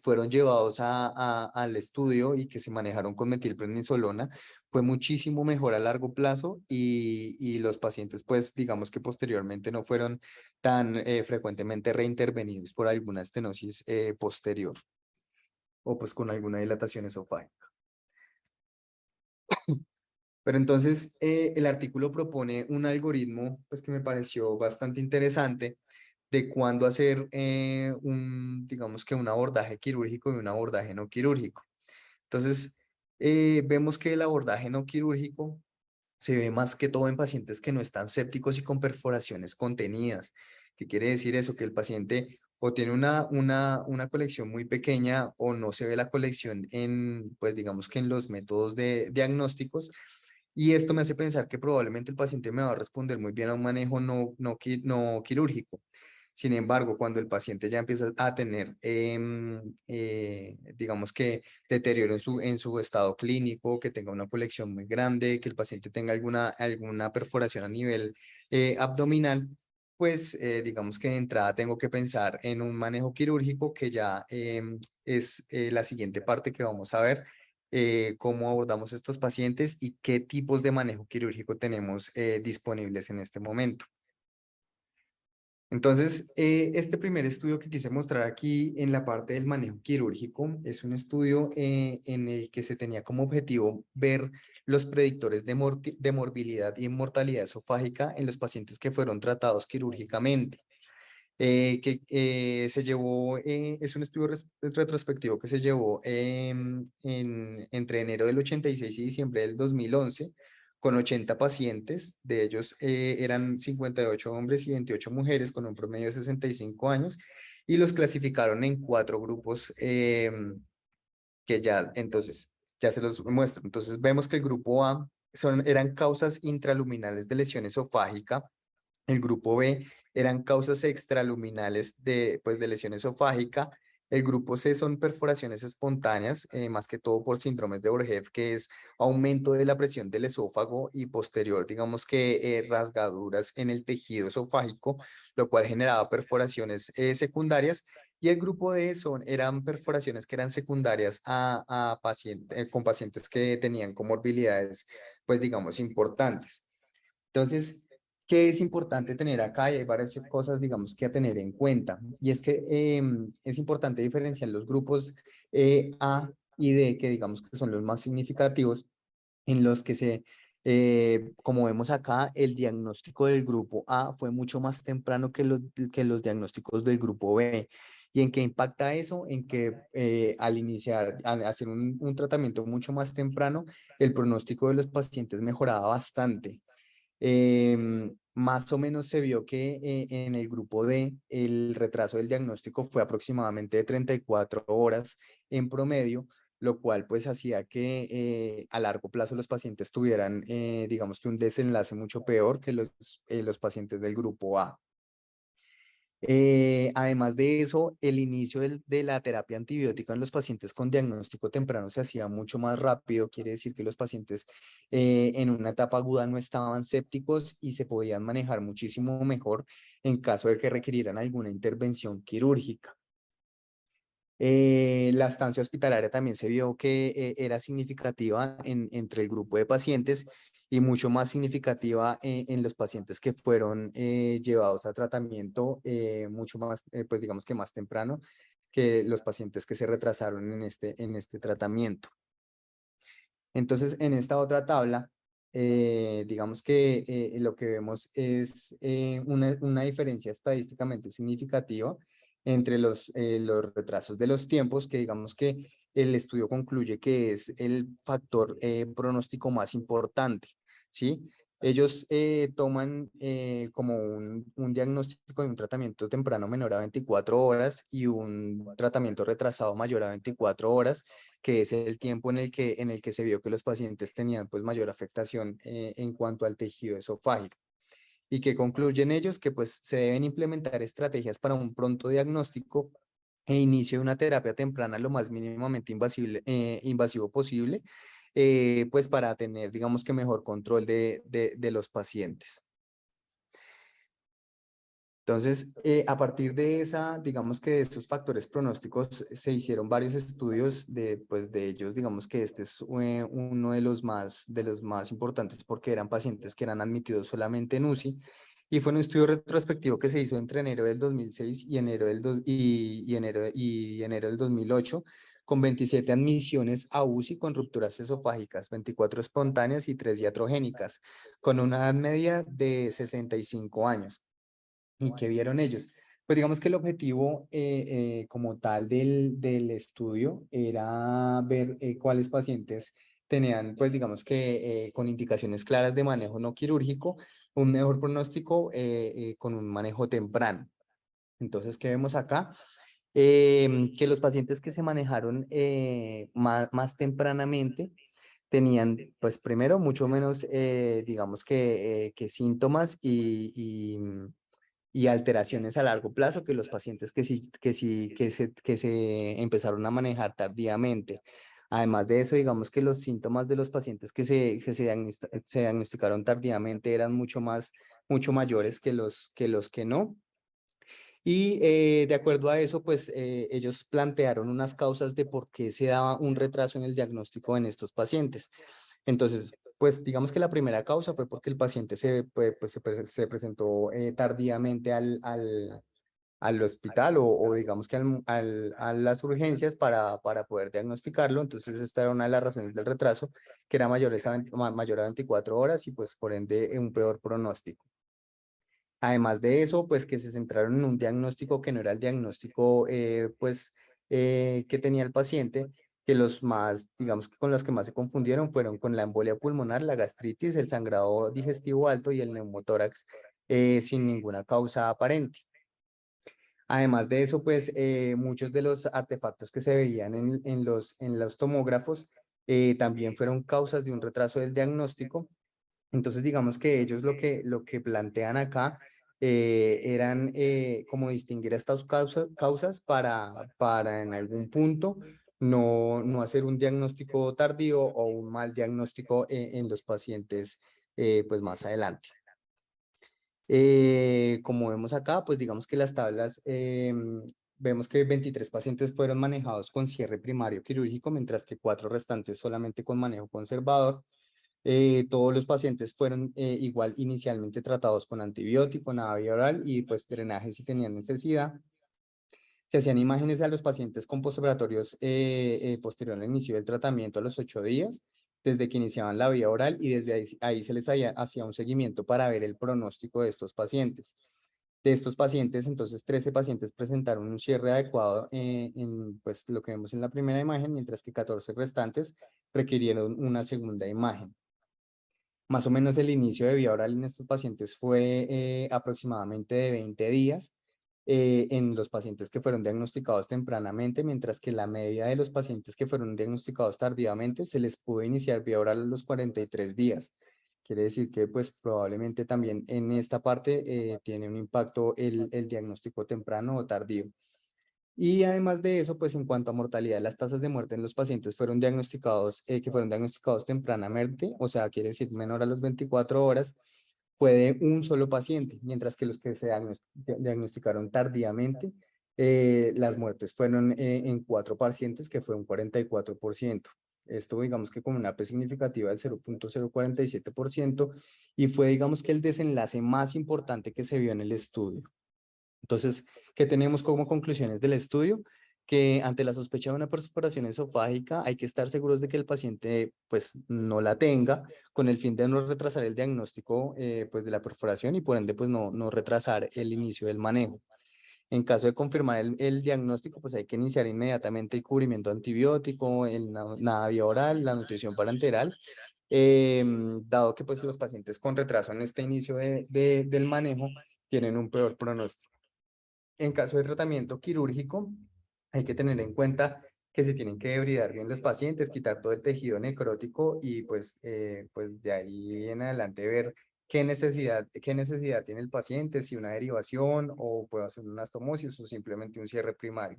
fueron llevados al estudio y que se manejaron con metilprednisolona fue muchísimo mejor a largo plazo y los pacientes, pues digamos que posteriormente no fueron tan frecuentemente reintervenidos por alguna estenosis posterior o pues con alguna dilatación esofágica. Pero entonces el artículo propone un algoritmo pues que me pareció bastante interesante de cuándo hacer digamos que un abordaje quirúrgico y un abordaje no quirúrgico. Entonces, vemos que el abordaje no quirúrgico se ve más que todo en pacientes que no están sépticos y con perforaciones contenidas. ¿Qué quiere decir eso? Que el paciente o tiene una colección muy pequeña o no se ve la colección pues digamos que en los métodos de diagnósticos. Y esto me hace pensar que probablemente el paciente me va a responder muy bien a un manejo no quirúrgico. Sin embargo, cuando el paciente ya empieza a tener, digamos que deterioro en su estado clínico, que tenga una colección muy grande, que el paciente tenga alguna perforación a nivel abdominal, pues digamos que de entrada tengo que pensar en un manejo quirúrgico que ya es la siguiente parte que vamos a ver, cómo abordamos estos pacientes y qué tipos de manejo quirúrgico tenemos disponibles en este momento. Entonces, este primer estudio que quise mostrar aquí en la parte del manejo quirúrgico es un estudio en el que se tenía como objetivo ver los predictores de morbilidad y mortalidad esofágica en los pacientes que fueron tratados quirúrgicamente. Se llevó, es un estudio retrospectivo que se llevó entre enero del 86 y diciembre del 2011 con 80 pacientes, de ellos eran 58 hombres y 28 mujeres con un promedio de 65 años y los clasificaron en 4 grupos que ya entonces ya se los muestro. Entonces vemos que el grupo A eran causas intraluminales de lesión esofágica, el grupo B eran causas extraluminales pues, de lesión esofágica. El grupo C son perforaciones espontáneas, más que todo por síndromes de Borjev, que es aumento de la presión del esófago y posterior, digamos que rasgaduras en el tejido esofágico, lo cual generaba perforaciones secundarias. Y el grupo D eran perforaciones que eran secundarias a pacientes, con pacientes que tenían comorbilidades, pues digamos, importantes. Entonces, ¿qué es importante tener acá? Y hay varias cosas, digamos, que a tener en cuenta. Y es que es importante diferenciar los grupos A y D, que digamos que son los más significativos, en los que como vemos acá, el diagnóstico del grupo A fue mucho más temprano que los diagnósticos del grupo B. ¿Y en qué impacta eso? En que al hacer un tratamiento mucho más temprano, el pronóstico de los pacientes mejoraba bastante. Más o menos se vio que en el grupo D el retraso del diagnóstico fue aproximadamente de 34 horas en promedio, lo cual pues hacía que a largo plazo los pacientes tuvieran, digamos que un desenlace mucho peor que los pacientes del grupo A. Además de eso, el inicio de la terapia antibiótica en los pacientes con diagnóstico temprano se hacía mucho más rápido. Quiere decir que los pacientes en una etapa aguda no estaban sépticos y se podían manejar muchísimo mejor en caso de que requirieran alguna intervención quirúrgica. La estancia hospitalaria también se vio que era significativa entre el grupo de pacientes y mucho más significativa en los pacientes que fueron llevados a tratamiento mucho más, pues digamos que más temprano que los pacientes que se retrasaron en este tratamiento. Entonces, en esta otra tabla, digamos que lo que vemos es una diferencia estadísticamente significativa entre los retrasos de los tiempos, que digamos que el estudio concluye que es el factor pronóstico más importante, ¿sí? Ellos toman como un diagnóstico de un tratamiento temprano menor a 24 horas y un tratamiento retrasado mayor a 24 horas, que es el tiempo en el que se vio que los pacientes tenían pues mayor afectación en cuanto al tejido esofágico. Y que concluyen ellos que pues se deben implementar estrategias para un pronto diagnóstico e inicio de una terapia temprana lo más mínimamente invasivo posible, pues para tener digamos que mejor control de los pacientes. Entonces, a partir de digamos que de estos factores pronósticos se hicieron varios estudios pues de ellos, digamos que este es uno de los más importantes porque eran pacientes que eran admitidos solamente en UCI y fue un estudio retrospectivo que se hizo entre enero del 2006 y enero del 2008 con 27 admisiones a UCI con rupturas esofágicas, 24 espontáneas y 3 iatrogénicas, con una edad media de 65 años. ¿Y qué vieron ellos? Pues digamos que el objetivo como tal del estudio era ver cuáles pacientes tenían, pues digamos que con indicaciones claras de manejo no quirúrgico, un mejor pronóstico con un manejo temprano. Entonces, ¿qué vemos acá? Que los pacientes que se manejaron más tempranamente tenían, pues primero, mucho menos, digamos que síntomas y alteraciones a largo plazo que los pacientes que se empezaron a manejar tardíamente. Además de eso, digamos que los síntomas de los pacientes se diagnosticaron tardíamente eran mucho mayores que no. Y de acuerdo a eso, pues ellos plantearon unas causas de por qué se daba un retraso en el diagnóstico en estos pacientes. Entonces, Pues digamos que la primera causa fue porque el paciente se presentó tardíamente al hospital o digamos que a las urgencias para poder diagnosticarlo. Entonces esta era una de las razones del retraso, que era mayor a 24 horas y pues por ende un peor pronóstico. Además de eso, pues que se centraron en un diagnóstico que no era el diagnóstico que tenía el paciente, que los más, digamos que con los que más se confundieron fueron con la embolia pulmonar, la gastritis, el sangrado digestivo alto y el neumotórax sin ninguna causa aparente. Además de eso, pues muchos de los artefactos que se veían en los tomógrafos también fueron causas de un retraso del diagnóstico. Entonces, digamos que ellos lo que plantean acá eran como distinguir estas causas para en algún punto no hacer un diagnóstico tardío o un mal diagnóstico en los pacientes pues más adelante. Como vemos acá, pues digamos que las tablas, vemos que 23 pacientes fueron manejados con cierre primario quirúrgico, mientras que 4 restantes solamente con manejo conservador. Todos los pacientes fueron igual inicialmente tratados con antibiótico, nada vía oral y pues drenaje si tenían necesidad. Se hacían imágenes a los pacientes con postoperatorios posterior al inicio del tratamiento a los 8 días, desde que iniciaban la vía oral y desde ahí se les hacía un seguimiento para ver el pronóstico de estos pacientes. De estos pacientes, entonces 13 pacientes presentaron un cierre adecuado en pues, lo que vemos en la primera imagen, mientras que 14 restantes requirieron una segunda imagen. Más o menos el inicio de vía oral en estos pacientes fue aproximadamente de 20 días en los pacientes que fueron diagnosticados tempranamente, mientras que la media de los pacientes que fueron diagnosticados tardíamente se les pudo iniciar vía oral a los 43 días. Quiere decir que pues probablemente también en esta parte tiene un impacto el diagnóstico temprano o tardío. Y además de eso, pues en cuanto a mortalidad, las tasas de muerte en los pacientes que fueron diagnosticados tempranamente, o sea, quiere decir menor a los 24 horas, fue de un solo paciente, mientras que los que se diagnosticaron tardíamente, las muertes fueron en 4 pacientes, que fue un 44%. Esto digamos que con una P significativa del 0.047% y fue digamos que el desenlace más importante que se vio en el estudio. Entonces, ¿qué tenemos como conclusiones del estudio? Que ante la sospecha de una perforación esofágica hay que estar seguros de que el paciente pues no la tenga con el fin de no retrasar el diagnóstico pues de la perforación y por ende pues no retrasar el inicio del manejo. En caso de confirmar el diagnóstico pues hay que iniciar inmediatamente el cubrimiento antibiótico, nada vía oral, la nutrición parenteral, dado que pues los pacientes con retraso en este inicio del manejo tienen un peor pronóstico. En caso de tratamiento quirúrgico, hay que tener en cuenta que se tienen que debridar bien los pacientes, quitar todo el tejido necrótico y pues de ahí en adelante ver qué necesidad tiene el paciente, si una derivación o puede hacer una anastomosis o simplemente un cierre primario.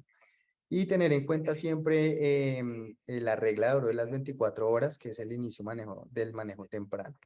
Y tener en cuenta siempre la regla de oro de las 24 horas, que es el inicio del manejo temprano.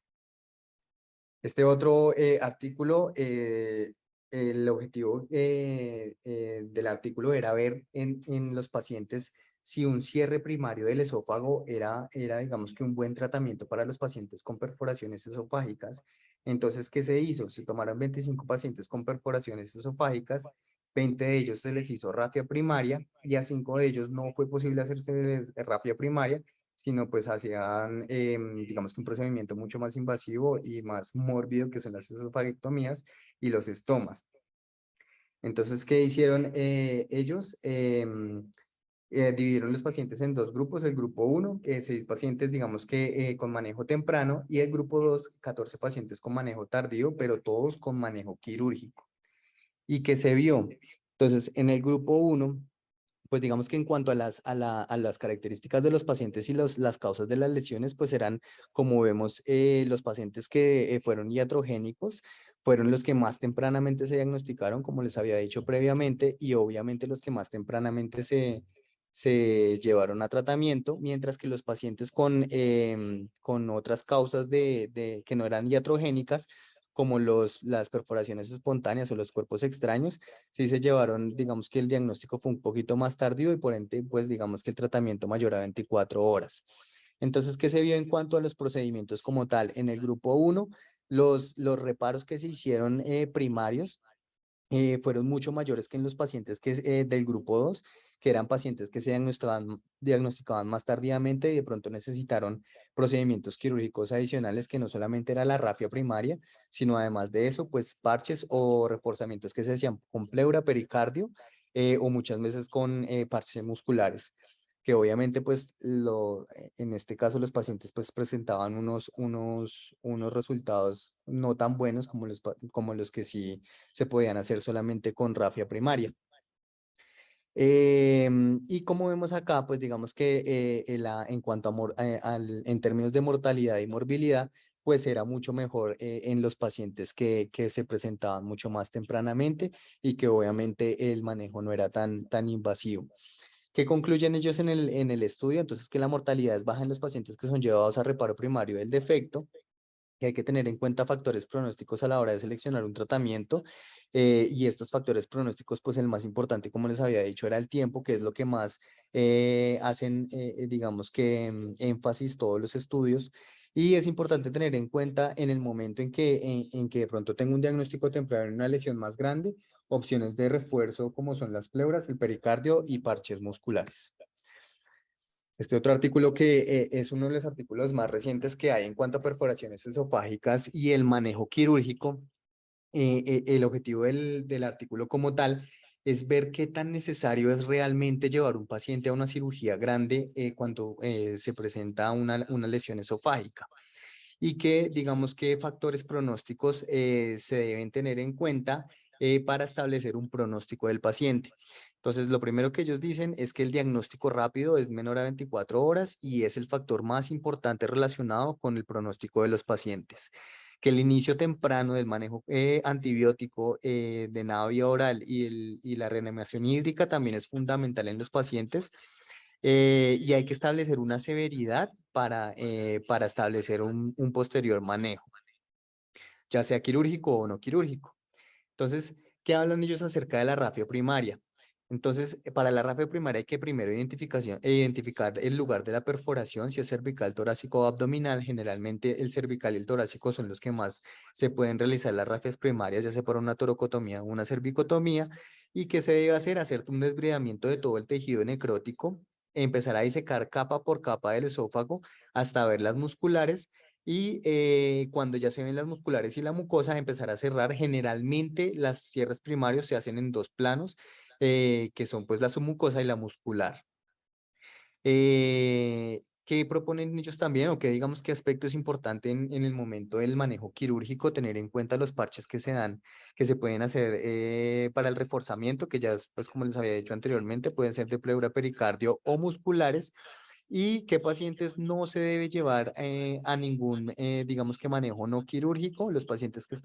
Este otro artículo, el objetivo del artículo era ver en los pacientes si un cierre primario del esófago era, digamos que un buen tratamiento para los pacientes con perforaciones esofágicas. Entonces, ¿qué se hizo? Se tomaron 25 pacientes con perforaciones esofágicas, 20 de ellos se les hizo rapia primaria y a 5 de ellos no fue posible hacerse rapia primaria, sino pues hacían, digamos que un procedimiento mucho más invasivo y más mórbido, que son las esofagiectomías y los estomas. Entonces, ¿qué hicieron ellos? Dividieron los pacientes en 2 grupos, el grupo 1, 6 pacientes, digamos que con manejo temprano, y el grupo 2, 14 pacientes con manejo tardío, pero todos con manejo quirúrgico. ¿Y qué se vio? Entonces, en el grupo 1, pues digamos que en cuanto a las características de los pacientes y las causas de las lesiones, pues eran, como vemos, los pacientes que fueron iatrogénicos, fueron los que más tempranamente se diagnosticaron, como les había dicho previamente, y obviamente los que más tempranamente se llevaron a tratamiento, mientras que los pacientes con otras causas que no eran iatrogénicas, como las perforaciones espontáneas o los cuerpos extraños, sí se llevaron, digamos que el diagnóstico fue un poquito más tardío y por ende, pues digamos que el tratamiento mayor a 24 horas. Entonces, ¿qué se vio en cuanto a los procedimientos como tal? En el grupo 1, los reparos que se hicieron primarios fueron mucho mayores que en los pacientes del grupo 2, que eran pacientes que se diagnosticaban más tardíamente y de pronto necesitaron procedimientos quirúrgicos adicionales que no solamente era la rafia primaria, sino además de eso, pues parches o reforzamientos que se hacían con pleura, pericardio o muchas veces con parches musculares que obviamente pues en este caso los pacientes pues presentaban unos resultados no tan buenos como los que sí se podían hacer solamente con rafia primaria. Y como vemos acá, pues digamos que en cuanto en términos de mortalidad y morbilidad, pues era mucho mejor en los pacientes que se presentaban mucho más tempranamente y que obviamente el manejo no era tan invasivo. ¿Qué concluyen ellos en el estudio? Entonces, que la mortalidad es baja en los pacientes que son llevados a reparo primario del defecto, que hay que tener en cuenta factores pronósticos a la hora de seleccionar un tratamiento y estos factores pronósticos, pues el más importante, como les había dicho, era el tiempo, que es lo que más hacen, digamos que énfasis todos los estudios. Y es importante tener en cuenta en el momento en que de pronto tengo un diagnóstico temprano en una lesión más grande, opciones de refuerzo como son las pleuras, el pericardio y parches musculares. Este otro artículo que es uno de los artículos más recientes que hay en cuanto a perforaciones esofágicas y el manejo quirúrgico. El objetivo del artículo como tal es ver qué tan necesario es realmente llevar un paciente a una cirugía grande cuando se presenta una lesión esofágica y que digamos qué factores pronósticos se deben tener en cuenta para establecer un pronóstico del paciente. Entonces, lo primero que ellos dicen es que el diagnóstico rápido es menor a 24 horas y es el factor más importante relacionado con el pronóstico de los pacientes. Que el inicio temprano del manejo antibiótico de nada vía oral y la reanimación hídrica también es fundamental en los pacientes y hay que establecer una severidad para establecer un posterior manejo, ya sea quirúrgico o no quirúrgico. Entonces, ¿qué hablan ellos acerca de la rafia primaria? Entonces, para la rafia primaria hay que primero identificar el lugar de la perforación, si es cervical, torácico o abdominal. Generalmente el cervical y el torácico son los que más se pueden realizar las rafias primarias, ya sea por una toracotomía o una cervicotomía. ¿Y qué se debe hacer? Hacer un desbridamiento de todo el tejido necrótico, empezar a disecar capa por capa del esófago hasta ver las musculares y cuando ya se ven las musculares y la mucosa, empezar a cerrar. Generalmente las cierres primarios se hacen en dos planos, que son pues la submucosa y la muscular. ¿Qué proponen ellos también o qué digamos qué aspecto es importante en el momento del manejo quirúrgico? Tener en cuenta los parches que se dan, que se pueden hacer para el reforzamiento, que ya pues como les había dicho anteriormente, pueden ser de pleura, pericardio o musculares y qué pacientes no se debe llevar a ningún, digamos que manejo no quirúrgico, los pacientes que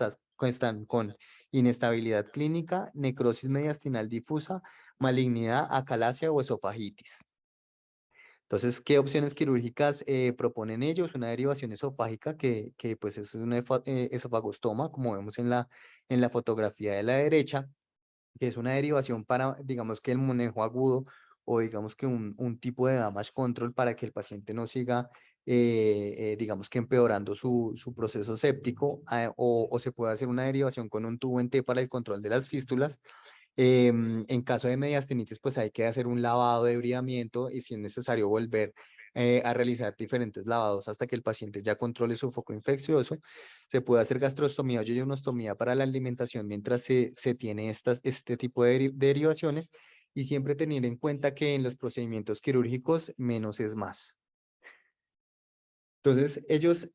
están con inestabilidad clínica, necrosis mediastinal difusa, malignidad, acalasia o esofagitis. Entonces, ¿qué opciones quirúrgicas proponen ellos? Una derivación esofágica que pues es un esofagostoma, como vemos en la fotografía de la derecha, que es una derivación para, digamos que el manejo agudo o digamos que un tipo de damage control para que el paciente no siga, digamos que empeorando su proceso séptico o se puede hacer una derivación con un tubo en T para el control de las fístulas. En caso de mediastinitis, pues hay que hacer un lavado de bridamiento y si es necesario volver a realizar diferentes lavados hasta que el paciente ya controle su foco infeccioso. Se puede hacer gastrostomía o yeyunostomía para la alimentación mientras se tiene este tipo de derivaciones y siempre tener en cuenta que en los procedimientos quirúrgicos menos es más. Entonces, ellos,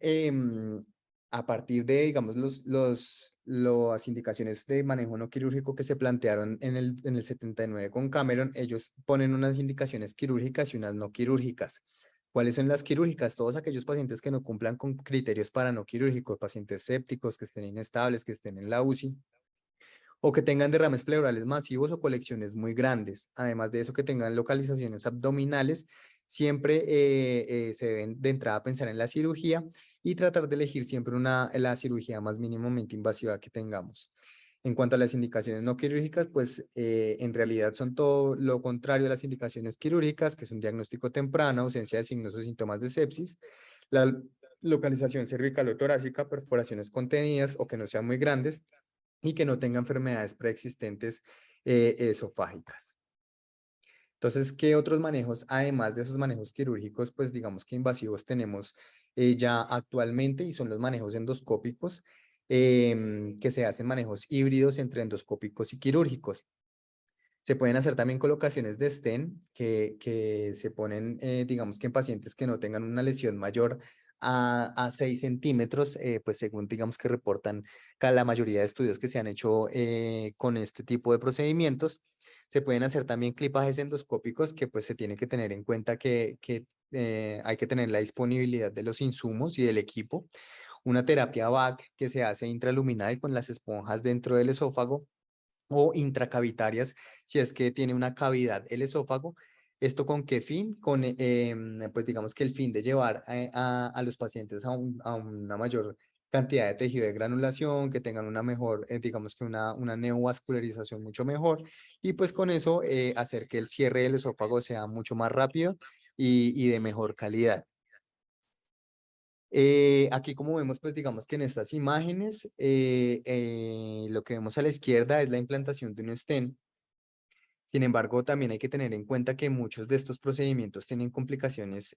a partir de, digamos, las indicaciones de manejo no quirúrgico que se plantearon en el 79 con Cameron, ellos ponen unas indicaciones quirúrgicas y unas no quirúrgicas. ¿Cuáles son las quirúrgicas? Todos aquellos pacientes que no cumplan con criterios para no quirúrgicos, pacientes sépticos, que estén inestables, que estén en la UCI, o que tengan derrames pleurales masivos o colecciones muy grandes. Además de eso, que tengan localizaciones abdominales, siempre se deben de entrada pensar en la cirugía y tratar de elegir siempre la cirugía más mínimamente invasiva que tengamos. En cuanto a las indicaciones no quirúrgicas, pues en realidad son todo lo contrario a las indicaciones quirúrgicas, que es un diagnóstico temprano, ausencia de signos o síntomas de sepsis, la localización cervical o torácica, perforaciones contenidas o que no sean muy grandes y que no tenga enfermedades preexistentes esofágicas. Entonces, ¿qué otros manejos, además de esos manejos quirúrgicos, pues digamos que invasivos tenemos ya actualmente y son los manejos endoscópicos, que se hacen manejos híbridos entre endoscópicos y quirúrgicos. Se pueden hacer también colocaciones de stent que se ponen, digamos que en pacientes que no tengan una lesión mayor a 6 centímetros, pues según digamos que reportan la mayoría de estudios que se han hecho con este tipo de procedimientos. Se pueden hacer también clipajes endoscópicos que pues se tiene que tener en cuenta que hay que tener la disponibilidad de los insumos y del equipo. Una terapia VAC que se hace intraluminal con las esponjas dentro del esófago o intracavitarias si es que tiene una cavidad el esófago. ¿Esto con qué fin? Con, pues digamos que el fin de llevar a los pacientes a una mayor cantidad de tejido de granulación, que tengan una mejor, digamos que una neovascularización mucho mejor, y pues con eso hacer que el cierre del esófago sea mucho más rápido y de mejor calidad. Aquí como vemos, pues digamos que en estas imágenes, lo que vemos a la izquierda es la implantación de un stent. Sin embargo, también hay que tener en cuenta que muchos de estos procedimientos tienen complicaciones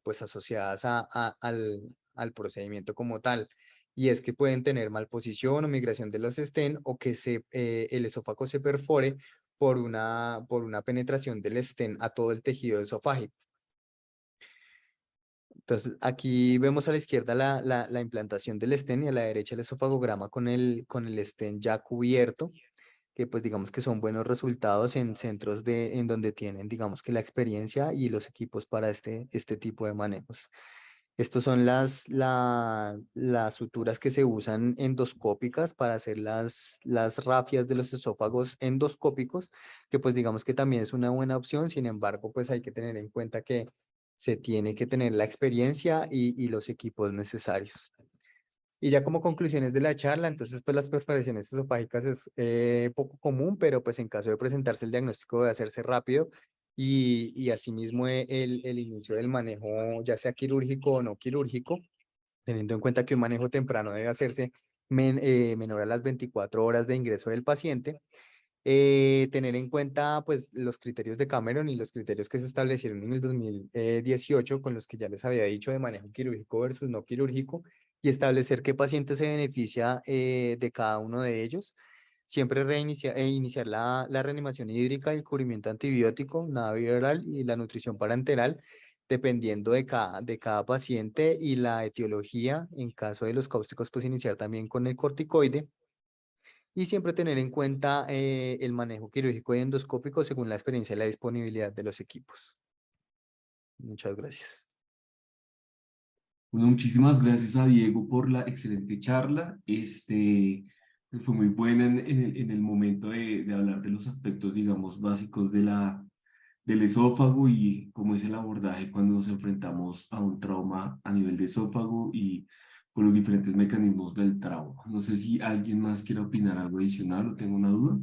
pues asociadas al procedimiento como tal. Y es que pueden tener malposición o migración de los stent o que el esófago se perfore por una penetración del stent a todo el tejido esofágico. Entonces, aquí vemos a la izquierda la implantación del stent y a la derecha el esofagograma con el stent ya cubierto, que pues digamos que son buenos resultados en centros en donde tienen digamos que la experiencia y los equipos para este tipo de manejos. Estos son las suturas que se usan endoscópicas para hacer las rafias de los esófagos endoscópicos, que pues digamos que también es una buena opción. Sin embargo, pues hay que tener en cuenta que se tiene que tener la experiencia y los equipos necesarios. Y ya como conclusiones de la charla, entonces pues las perforaciones esofágicas es poco común, pero pues en caso de presentarse el diagnóstico debe hacerse rápido y asimismo el inicio del manejo, ya sea quirúrgico o no quirúrgico, teniendo en cuenta que un manejo temprano debe hacerse menor a las 24 horas de ingreso del paciente. Tener en cuenta pues los criterios de Cameron y los criterios que se establecieron en el 2018 con los que ya les había dicho de manejo quirúrgico versus no quirúrgico y establecer qué paciente se beneficia de cada uno de ellos. Siempre iniciar la reanimación hídrica, el cubrimiento antibiótico, nada viral y la nutrición parenteral dependiendo de cada paciente y la etiología. En caso de los cáusticos, pues iniciar también con el corticoide y siempre tener en cuenta el manejo quirúrgico y endoscópico según la experiencia y la disponibilidad de los equipos. Muchas gracias. Bueno, muchísimas gracias a Diego por la excelente charla. Pues, fue muy buena en el momento de hablar de los aspectos, digamos, básicos del esófago y cómo es el abordaje cuando nos enfrentamos a un trauma a nivel de esófago y con los diferentes mecanismos del trauma. No sé si alguien más quiere opinar algo adicional o tengo una duda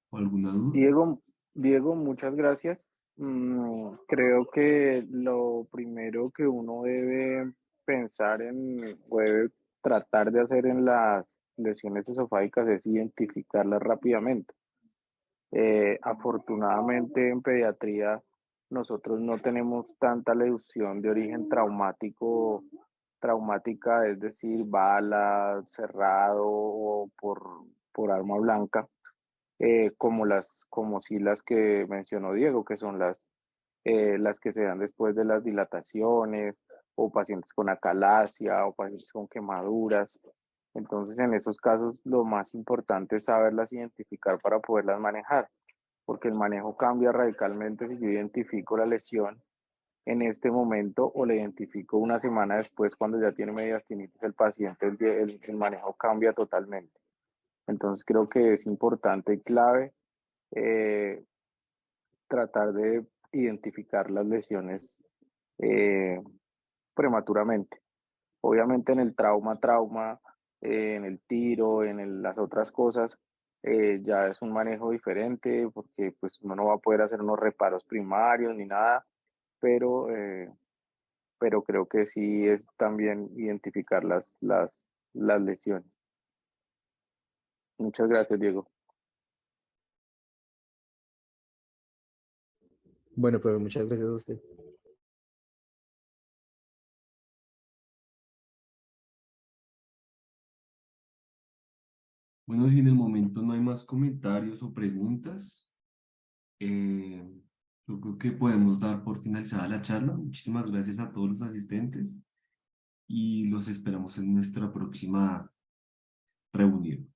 o alguna duda. Diego, Diego, muchas gracias. Creo que lo primero que uno debe pensar o debe tratar de hacer en las lesiones esofágicas es identificarlas rápidamente. Afortunadamente en pediatría nosotros no tenemos tanta lesión de origen traumática, es decir, bala, cerrado o por arma blanca como sí las que mencionó Diego, que son las que se dan después de las dilataciones, o pacientes con acalasia, o pacientes con quemaduras. Entonces, en esos casos, lo más importante es saberlas identificar para poderlas manejar, porque el manejo cambia radicalmente si yo identifico la lesión en este momento o la identifico una semana después cuando ya tiene mediastinitis el paciente, el manejo cambia totalmente. Entonces creo que es importante y clave eh, tratar de identificar las lesiones eh, prematuramente. Obviamente en el trauma en el tiro, las otras cosas, ya es un manejo diferente porque pues uno no va a poder hacer unos reparos primarios ni nada, pero, eh, pero creo que sí es también identificar las lesiones. Muchas gracias, Diego. Bueno, profe, muchas gracias a usted. Bueno, si en el momento no hay más comentarios o preguntas, eh, yo creo que podemos dar por finalizada la charla. Muchísimas gracias a todos los asistentes y los esperamos en nuestra próxima reunión.